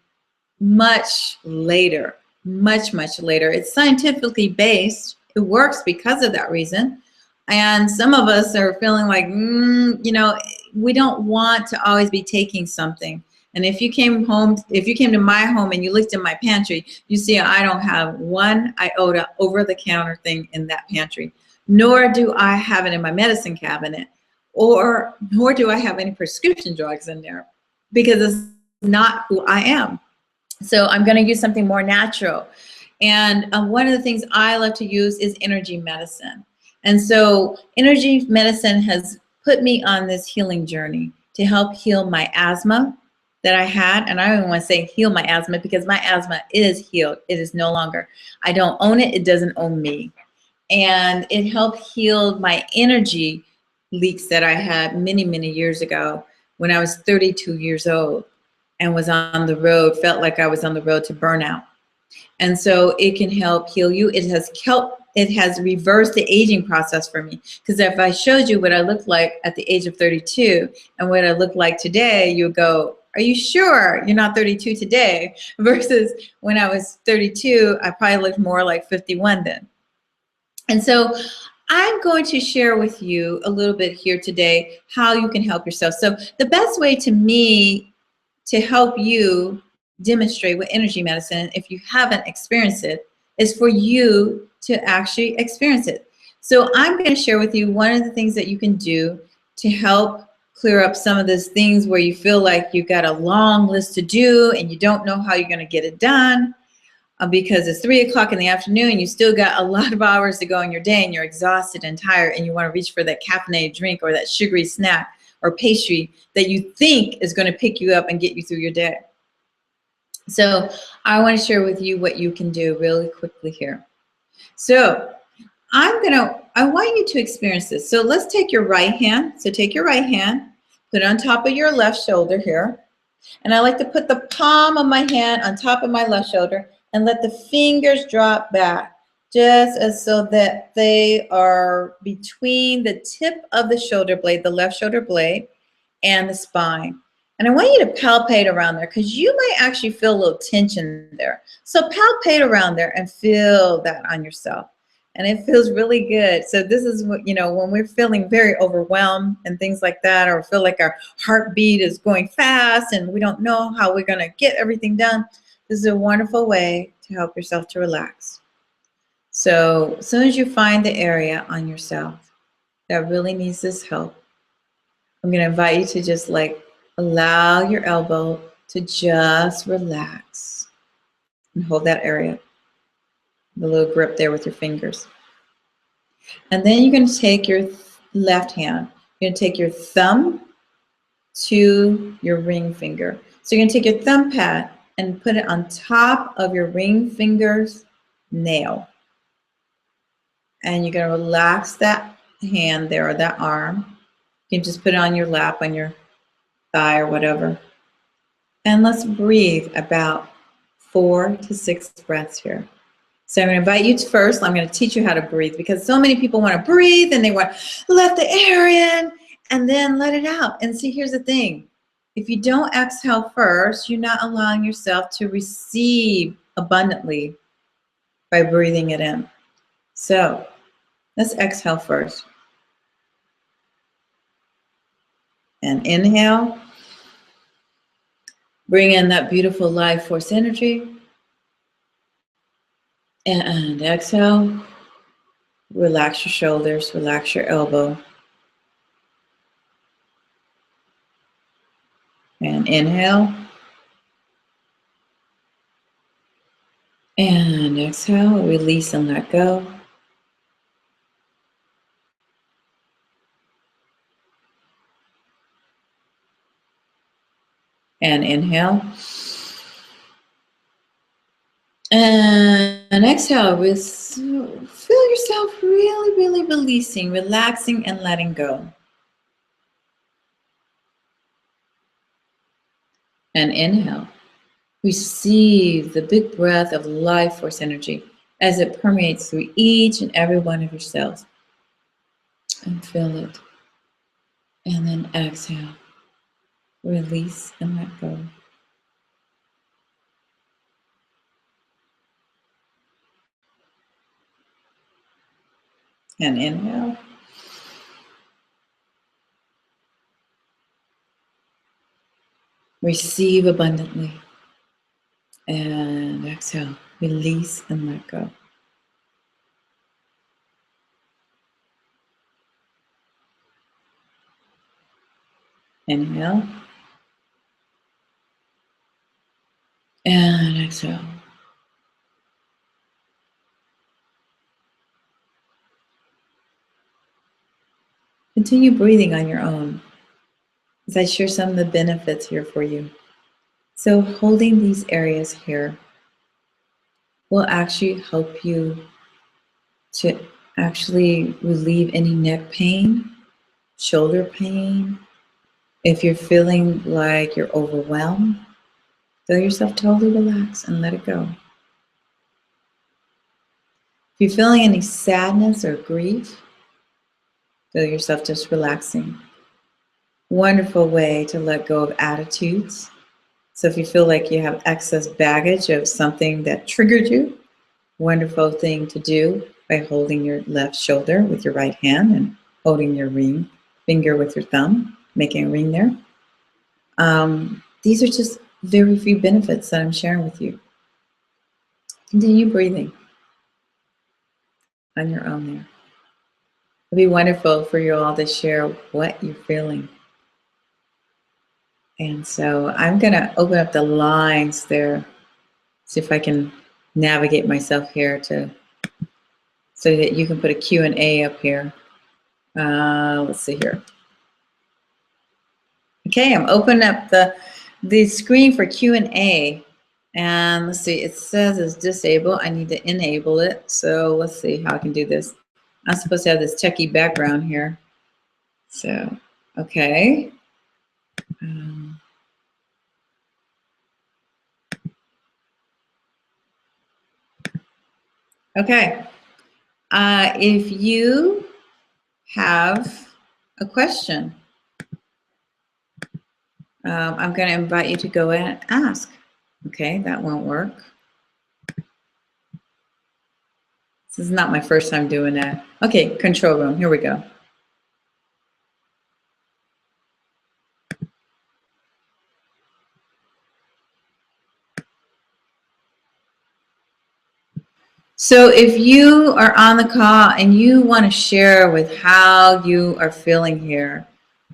much later, much later. It's scientifically based. It works because of that reason. And some of us are feeling like, you know, we don't want to always be taking something. And if you came to my home and you looked in my pantry, you see I don't have one iota over-the-counter thing in that pantry, nor do I have it in my medicine cabinet, nor do I have any prescription drugs in there, because it's not who I am. So I'm going to use something more natural. And one of the things I love to use is energy medicine. And so energy medicine has put me on this healing journey to help heal my asthma that I had. And I don't even want to say heal my asthma, because my asthma is healed. It is no longer. I don't own it. It doesn't own me. And it helped heal my energy leaks that I had many years ago when I was 32 years old and was on the road, felt like I was on the road to burnout. And so it can help heal you. It has reversed the aging process for me. Because if I showed you what I looked like at the age of 32 and what I look like today, you would go, are you sure you're not 32 today? Versus when I was 32, I probably looked more like 51 then. And so I'm going to share with you a little bit here today how you can help yourself. So the best way to me to help you demonstrate what energy medicine, if you haven't experienced it, is for you to actually experience it. So I'm going to share with you one of the things that you can do to help clear up some of those things where you feel like you've got a long list to do and you don't know how you're going to get it done. Because it's 3 o'clock in the afternoon, you still got a lot of hours to go in your day, and you're exhausted and tired, and you want to reach for that caffeinated drink or that sugary snack or pastry that you think is going to pick you up and get you through your day. So I want to share with you what you can do really quickly here. So I want you to experience this. So let's take your right hand. So take your right hand, put it on top of your left shoulder here. And I like to put the palm of my hand on top of my left shoulder and let the fingers drop back, just as so that they are between the tip of the shoulder blade, the left shoulder blade, and the spine. And I want you to palpate around there, because you might actually feel a little tension there. So palpate around there and feel that on yourself. And it feels really good. So this is what, you know, when we're feeling very overwhelmed and things like that, or feel like our heartbeat is going fast and we don't know how we're going to get everything done, this is a wonderful way to help yourself to relax. So as soon as you find the area on yourself that really needs this help, I'm going to invite you to just like allow your elbow to just relax and hold that area, the little grip there with your fingers. And then you're going to take your left hand, you're going to take your thumb to your ring finger. So you're going to take your thumb pad and put it on top of your ring finger's nail. And you're going to relax that hand there, or that arm. You can just put it on your lap, on your thigh or whatever. And let's breathe about 4 to 6 breaths here. So I'm going to invite you to first, I'm going to teach you how to breathe, because so many people want to breathe and they want to let the air in and then let it out. And see, here's the thing. If you don't exhale first, you're not allowing yourself to receive abundantly by breathing it in. So let's exhale first. And inhale. Bring in that beautiful life force energy. And exhale. Relax your shoulders, relax your elbow. And inhale. And exhale, release and let go. And inhale. And exhale, feel yourself really, really releasing, relaxing, and letting go. And inhale. Receive the big breath of life force energy as it permeates through each and every one of your cells. And feel it. And then exhale. Release and let go. And inhale. Receive abundantly. And exhale. Release and let go. Inhale. And exhale. Continue breathing on your own as I share some of the benefits here for you. So holding these areas here will actually help you to actually relieve any neck pain, shoulder pain. If you're feeling like you're overwhelmed, feel yourself totally relax and let it go. If you're feeling any sadness or grief, feel yourself just relaxing. Wonderful way to let go of attitudes. So if you feel like you have excess baggage of something that triggered you, wonderful thing to do by holding your left shoulder with your right hand and holding your ring finger with your thumb, making a ring there. These are just very few benefits that I'm sharing with you. Continue breathing on your own there. It'd be wonderful for you all to share what you're feeling. And so I'm going to open up the lines there, see if I can navigate myself here so that you can put a Q&A up here. Let's see here. Okay, I'm opening up the screen for Q&A. And let's see, it says it's disabled. I need to enable it. So let's see how I can do this. I'm supposed to have this techie background here. So, okay. Okay. If you have a question, I'm going to invite you to go and ask. Okay, that won't work. This is not my first time doing that. Okay, control room. Here we go. So if you are on the call and you want to share with how you are feeling here,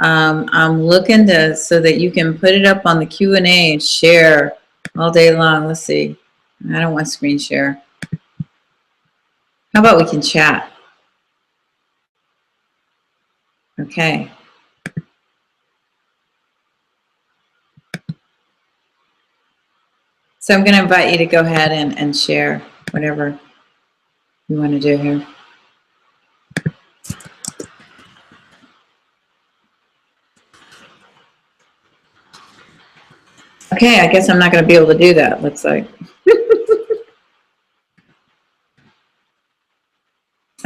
I'm looking so that you can put it up on the Q&A and share all day long. Let's see. I don't want screen share. How about we can chat? Okay. So I'm going to invite you to go ahead and share whatever you want to do here. Okay, I guess I'm not going to be able to do that, looks like.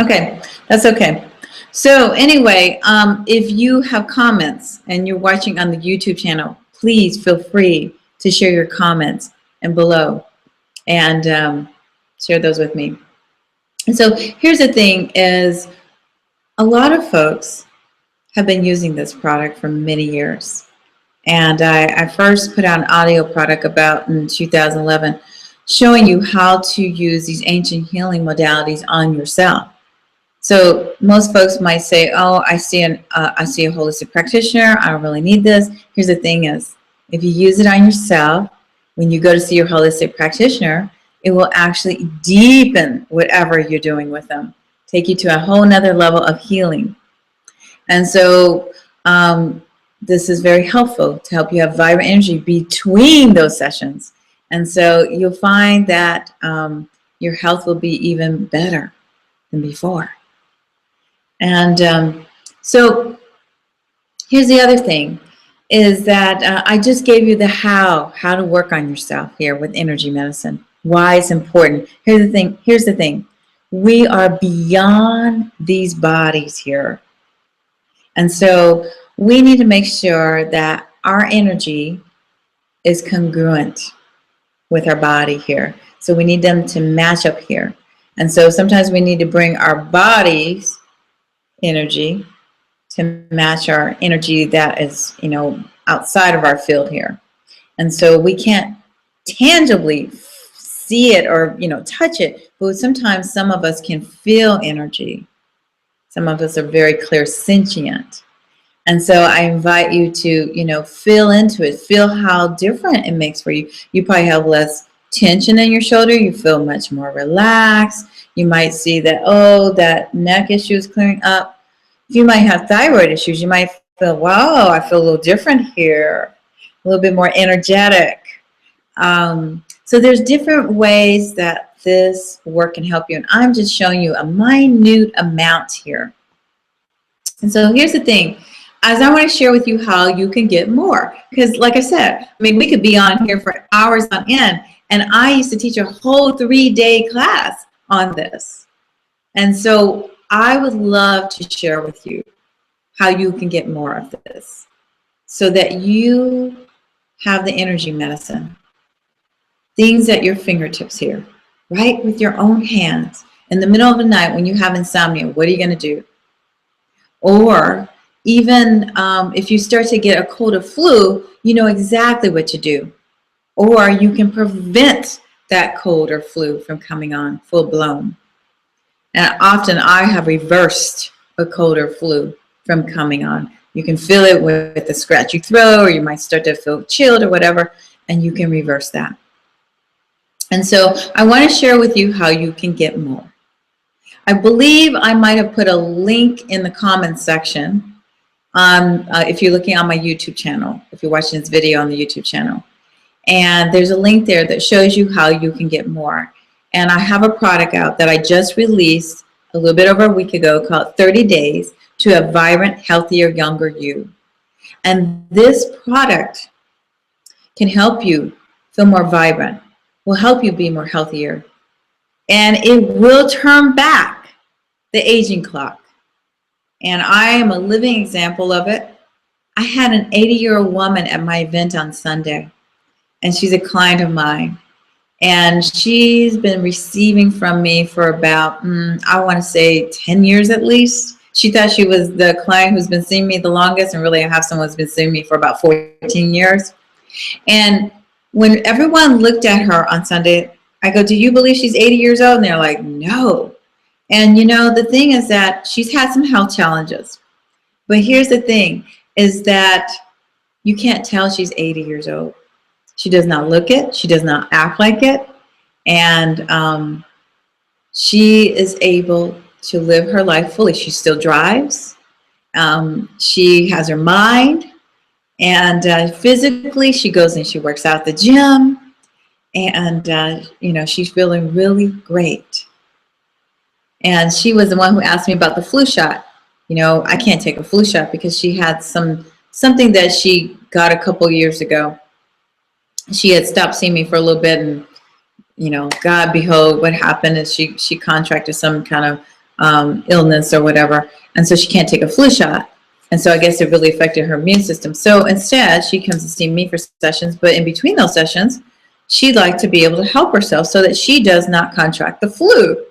Okay, that's okay. So anyway, if you have comments and you're watching on the YouTube channel, please feel free to share your comments and below. and share those with me. And so here's the thing is a lot of folks have been using this product for many years. And I first put out an audio product about in 2011 showing you how to use these ancient healing modalities on yourself. So most folks might say, oh, I see a holistic practitioner. I don't really need this. Here's the thing is, if you use it on yourself, when you go to see your holistic practitioner, it will actually deepen whatever you're doing with them, take you to a whole nother level of healing. And so this is very helpful to help you have vibrant energy between those sessions. And so you'll find that your health will be even better than before. And so here's the other thing is that I just gave you the how to work on yourself here with energy medicine, why it's important. Here's the thing. We are beyond these bodies here. And so we need to make sure that our energy is congruent with our body here. So we need them to match up here. And so sometimes we need to bring our body's energy to match our energy that is, outside of our field here. And so we can't tangibly see it or, touch it, but sometimes some of us can feel energy. Some of us are very clairsentient. And so I invite you to, feel into it, feel how different it makes for you. You probably have less tension in your shoulder. You feel much more relaxed. You might see that, oh, that neck issue is clearing up. If you might have thyroid issues, you might feel, wow, I feel a little different here, a little bit more energetic. So there's different ways that this work can help you. And I'm just showing you a minute amount here. And so here's the thing. As I want to share with you how you can get more. Because like I said, we could be on here for hours on end. And I used to teach a whole 3-day class on this. And so I would love to share with you how you can get more of this so that you have the energy medicine. Things at your fingertips here, right with your own hands. In the middle of the night when you have insomnia, what are you going to do? Or even if you start to get a cold or flu, you know exactly what to do. Or you can prevent that cold or flu from coming on full blown. And often I have reversed a cold or flu from coming on. You can feel it with the scratchy throat, or you might start to feel chilled or whatever, and you can reverse that. And so I want to share with you how you can get more. I believe I might have put a link in the comments section if you're looking on my YouTube channel, if you're watching this video on the YouTube channel. And there's a link there that shows you how you can get more. And I have a product out that I just released a little bit over a week ago called 30 Days to a Vibrant, Healthier, Younger You. And this product can help you feel more vibrant, will help you be more healthier, and it will turn back the aging clock. And I am a living example of it. I had an 80-year-old woman at my event on Sunday, and she's a client of mine. And she's been receiving from me for about, I want to say 10 years at least. She thought she was the client who's been seeing me the longest, and really I have someone who's been seeing me for about 14 years. And when everyone looked at her on Sunday, I go, do you believe she's 80 years old? And they're like, no. And the thing is that she's had some health challenges. But here's the thing, is that you can't tell she's 80 years old. She does not look it. She does not act like it. And she is able to live her life fully. She still drives. She has her mind. And physically, she goes and she works out at the gym. And, she's feeling really great. And she was the one who asked me about the flu shot. I can't take a flu shot because she had something that she got a couple years ago. She had stopped seeing me for a little bit, and God behold, what happened is she contracted some kind of illness or whatever, and so she can't take a flu shot. And so I guess it really affected her immune system. So instead, she comes to see me for sessions, but in between those sessions, she'd like to be able to help herself so that she does not contract the flu.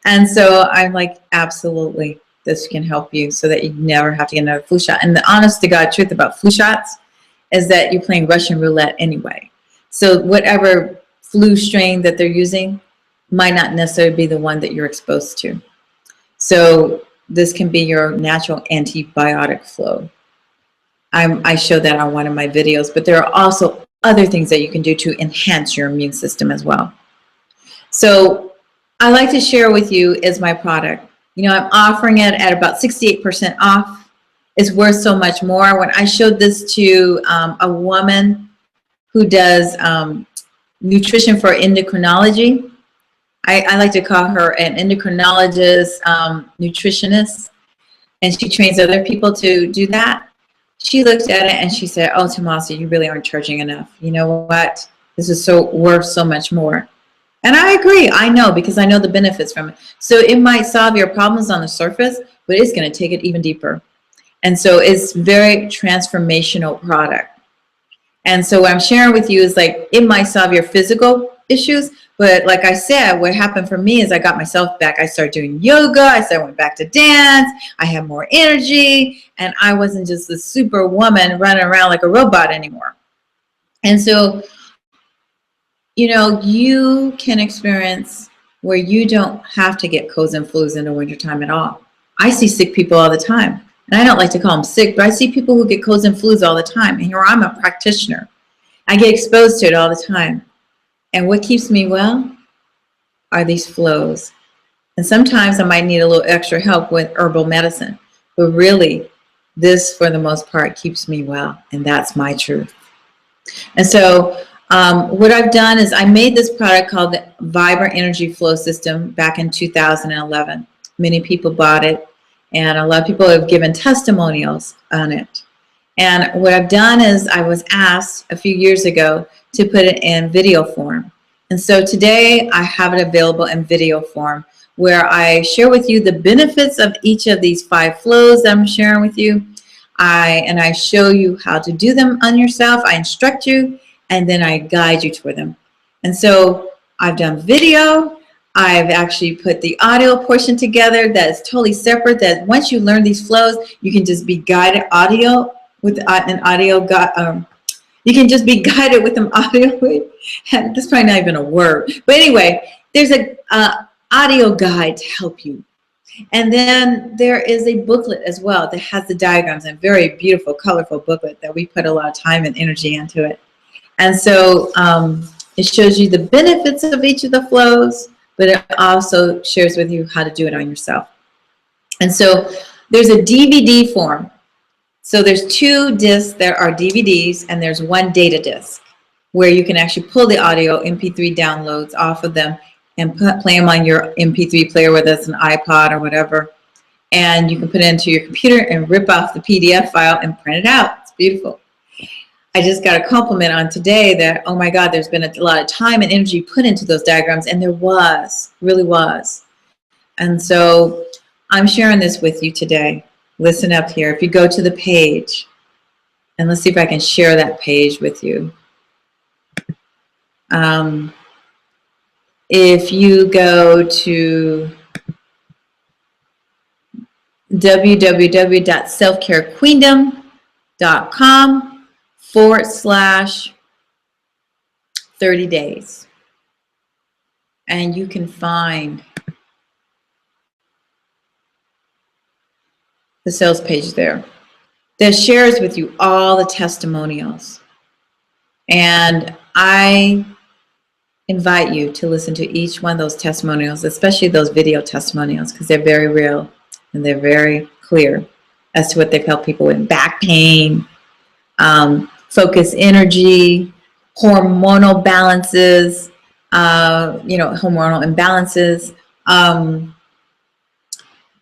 And so I'm like, absolutely, this can help you so that you never have to get another flu shot. And the honest to God truth about flu shots is that you're playing Russian roulette anyway. So whatever flu strain that they're using might not necessarily be the one that you're exposed to. So this can be your natural antibiotic flow. I show that on one of my videos, but there are also other things that you can do to enhance your immune system as well. So I like to share with you is my product. You know, I'm offering it at about 68% off. It's worth so much more. When I showed this to a woman who does nutrition for endocrinology, I like to call her an endocrinologist, nutritionist, and she trains other people to do that. She looked at it and she said, oh, Tomasa, you really aren't charging enough. You know what? This is so worth so much more. And I agree. I know, because I know the benefits from it. So it might solve your problems on the surface, but it's going to take it even deeper. And so it's very transformational product. And so what I'm sharing with you is like, it might solve your physical issues, but like I said, what happened for me is I got myself back. I started doing yoga. I went back to dance. I had more energy, and I wasn't just this super woman running around like a robot anymore. And so, you know, you can experience where you don't have to get colds and flus in the wintertime at all. I see sick people all the time. And I don't like to call them sick, but I see people who get colds and flus all the time. And here I'm a practitioner. I get exposed to it all the time. And what keeps me well are these flows. And sometimes I might need a little extra help with herbal medicine. But really, this, for the most part, keeps me well. And that's my truth. And so what I've done is I made this product called the Vibrant Energy Flow System back in 2011. Many people bought it. And a lot of people have given testimonials on it. And what I've done is I was asked a few years ago to put it in video form. And so today I have it available in video form, where I share with you the benefits of each of these 5 flows that I'm sharing with you. I show you how to do them on yourself. I instruct you, and then I guide you toward them. And so I've done video. I've actually put the audio portion together that is totally separate, that once you learn these flows, you can just be guided audio with an audio you can just be guided with an audio. That's probably not even a word. But anyway, there's a audio guide to help you. And then there is a booklet as well that has the diagrams, and very beautiful, colorful booklet that we put a lot of time and energy into it. And so it shows you the benefits of each of the flows, but it also shares with you how to do it on yourself. And so there's a DVD form. So there's 2 discs that are DVDs, and there's 1 data disc where you can actually pull the audio MP3 downloads off of them and play them on your MP3 player, whether it's an iPod or whatever. And you can put it into your computer and rip off the PDF file and print it out. It's beautiful. I just got a compliment on today that, oh my God, there's been a lot of time and energy put into those diagrams, and there was, really was. And so I'm sharing this with you today. Listen up here. If you go to the page, and let's see if I can share that page with you. If you go to www.selfcarequeendom.com/30 days, and you can find the sales page there that shares with you all the testimonials. And I invite you to listen to each one of those testimonials, especially those video testimonials, because they're very real and they're very clear as to what they've helped people with: back pain, focus energy, hormonal balances, hormonal imbalances.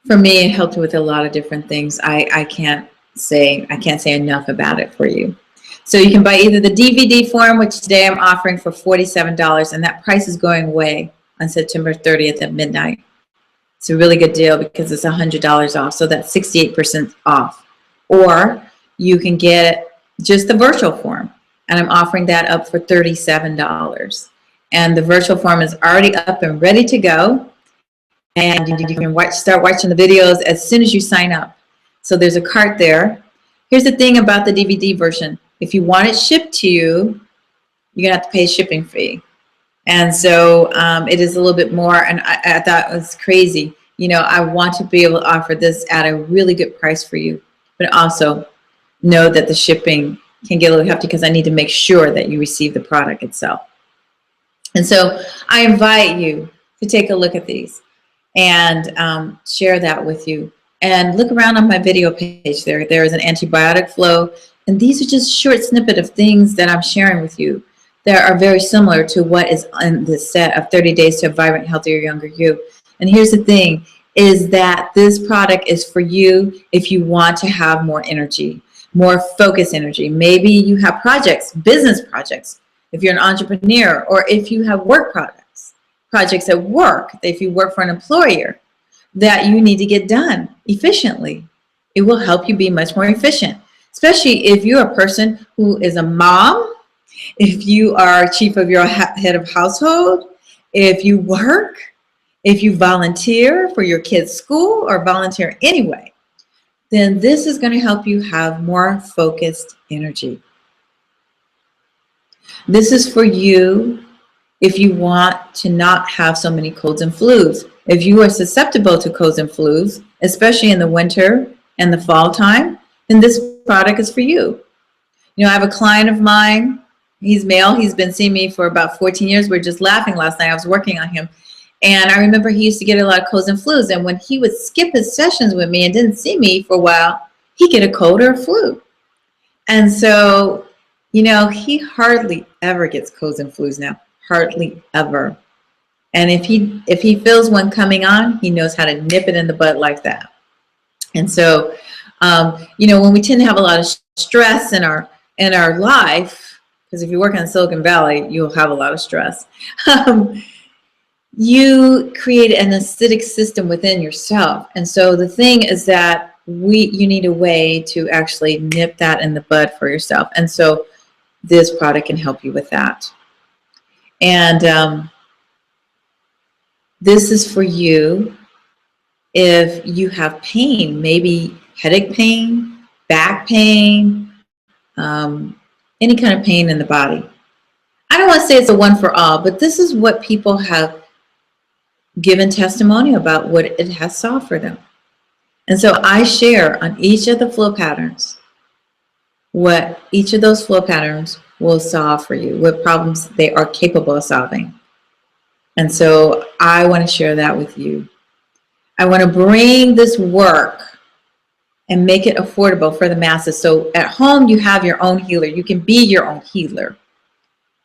For me, it helped with a lot of different things. I can't say enough about it for you. So you can buy either the DVD form, which today I'm offering for $47, and that price is going away on September 30th at midnight. It's a really good deal because it's $100 off, so that's 68% off. Or you can get just the virtual form, and I'm offering that up for $37. And the virtual form is already up and ready to go. And you can start watching the videos as soon as you sign up. So there's a cart there. Here's the thing about the DVD version. If you want it shipped to you, you're going to have to pay a shipping fee. And so it is a little bit more, and I thought it was crazy. You know, I want to be able to offer this at a really good price for you, but also know that the shipping can get a little hefty because I need to make sure that you receive the product itself. And so I invite you to take a look at these and share that with you. And look around on my video page there. There is an antibiotic flow. And these are just short snippet of things that I'm sharing with you that are very similar to what is in this set of 30 Days to a Vibrant, Healthier, Younger You. And here's the thing, is that this product is for you if you want to have more energy, more focused energy. Maybe you have projects, business projects, if you're an entrepreneur, or if you have work projects at work, if you work for an employer that you need to get done efficiently. It will help you be much more efficient, especially if you're a person who is a mom, if you are chief of your head of household, if you work, if you volunteer for your kids' school or volunteer anyway, then this is going to help you have more focused energy. This is for you if you want to not have so many colds and flus. If you are susceptible to colds and flus, especially in the winter and the fall time, then this product is for you. You know, I have a client of mine. He's male. He's been seeing me for about 14 years. We were just laughing last night. I was working on him. And I remember he used to get a lot of colds and flus. And when he would skip his sessions with me and didn't see me for a while, he'd get a cold or a flu. And so, you know, he hardly ever gets colds and flus now. Hardly ever. And if he feels one coming on, he knows how to nip it in the bud like that. And so, you know, when we tend to have a lot of stress in our life, because if you work in Silicon Valley, you'll have a lot of stress. You create an acidic system within yourself. And so the thing is that you need a way to actually nip that in the bud for yourself. And so this product can help you with that. And this is for you if you have pain, maybe headache pain, back pain, any kind of pain in the body. I don't want to say it's a one for all, but this is what people have given testimony about what it has solved for them. And so I share on each of the flow patterns what each of those flow patterns will solve for you, what problems they are capable of solving. And so I want to share that with you. I want to bring this work and make it affordable for the masses. So at home, you have your own healer. You can be your own healer.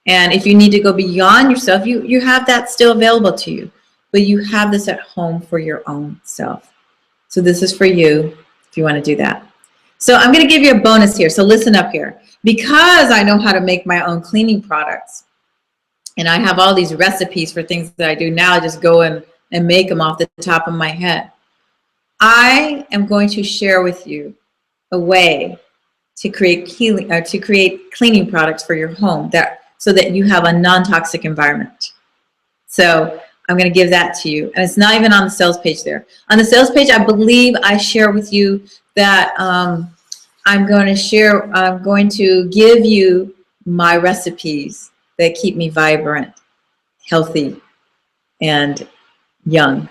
And if you need to go beyond yourself, you have that still available to you. But you have this at home for your own self. So this is for you if you want to do that. So I'm going to give you a bonus here. So listen up here. Because I know how to make my own cleaning products, and I have all these recipes for things that I do now, I just go and make them off the top of my head. I am going to share with you a way to create cleaning products for your home so that you have a non-toxic environment. So I'm going to give that to you. And it's not even on the sales page there. On the sales page, I believe I share with you that I'm going to give you my recipes that keep me vibrant, healthy, and young.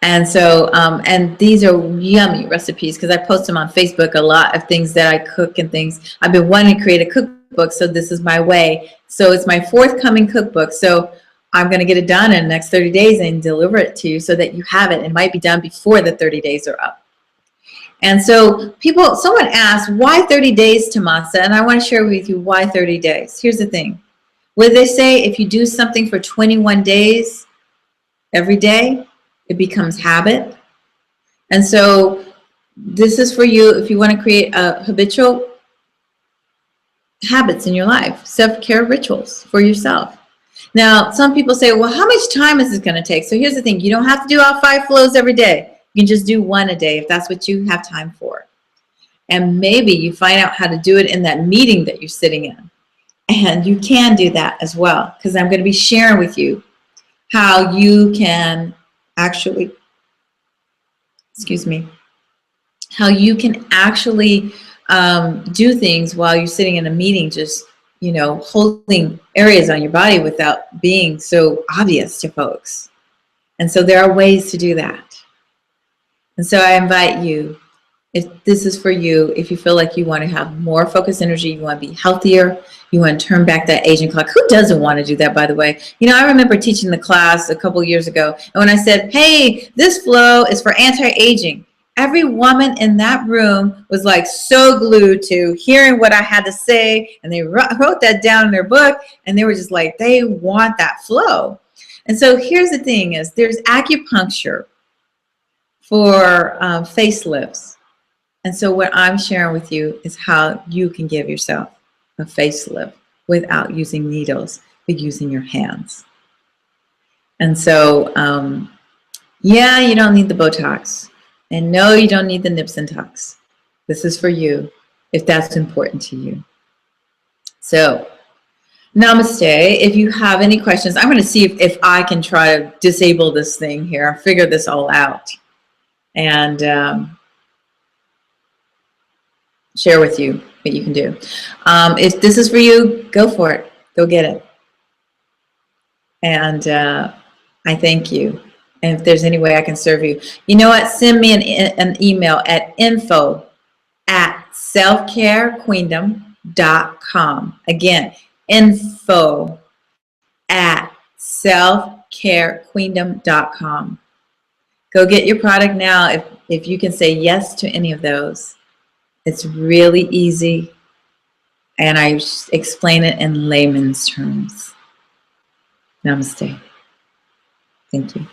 And so, and these are yummy recipes because I post them on Facebook, a lot of things that I cook and things. I've been wanting to create a cookbook, so this is my way. So it's my forthcoming cookbook. So I'm going to get it done in the next 30 days and deliver it to you so that you have it. It might be done before the 30 days are up. And so someone asked, why 30 days, Tomasa? And I want to share with you why 30 days. Here's the thing. Where they say if you do something for 21 days every day, it becomes habit. And so this is for you if you want to create habitual habits in your life, self-care rituals for yourself. Now, some people say, well, how much time is this going to take? So here's the thing. You don't have to do all 5 flows every day. You can just do 1 a day if that's what you have time for. And maybe you find out how to do it in that meeting that you're sitting in. And you can do that as well, because I'm going to be sharing with you how you can actually, excuse me, how you can actually do things while you're sitting in a meeting, just, you know, holding areas on your body without being so obvious to folks. And so there are ways to do that. And so I invite you, if this is for you, if you feel like you want to have more focused energy, you want to be healthier, you want to turn back that aging clock. Who doesn't want to do that, by the way? You know, I remember teaching the class a couple years ago, and when I said, hey, this flow is for anti-aging, every woman in that room was like so glued to hearing what I had to say, and they wrote that down in their book, and they were just like, they want that flow. And so here's the thing is, there's acupuncture for facelifts. And so what I'm sharing with you is how you can give yourself a facelift without using needles, but using your hands. And so, yeah, you don't need the Botox. And no, you don't need the nips and tucks. This is for you, if that's important to you. So, namaste. If you have any questions, I'm going to see if I can try to disable this thing here, figure this all out, and share with you what you can do. If this is for you, go for it. Go get it. And I thank you. And if there's any way I can serve you, you know what? Send me an email at info@selfcarequeendom.com. Again, info@selfcarequeendom.com. Go get your product now if you can say yes to any of those. It's really easy, and I explain it in layman's terms. Namaste. Thank you.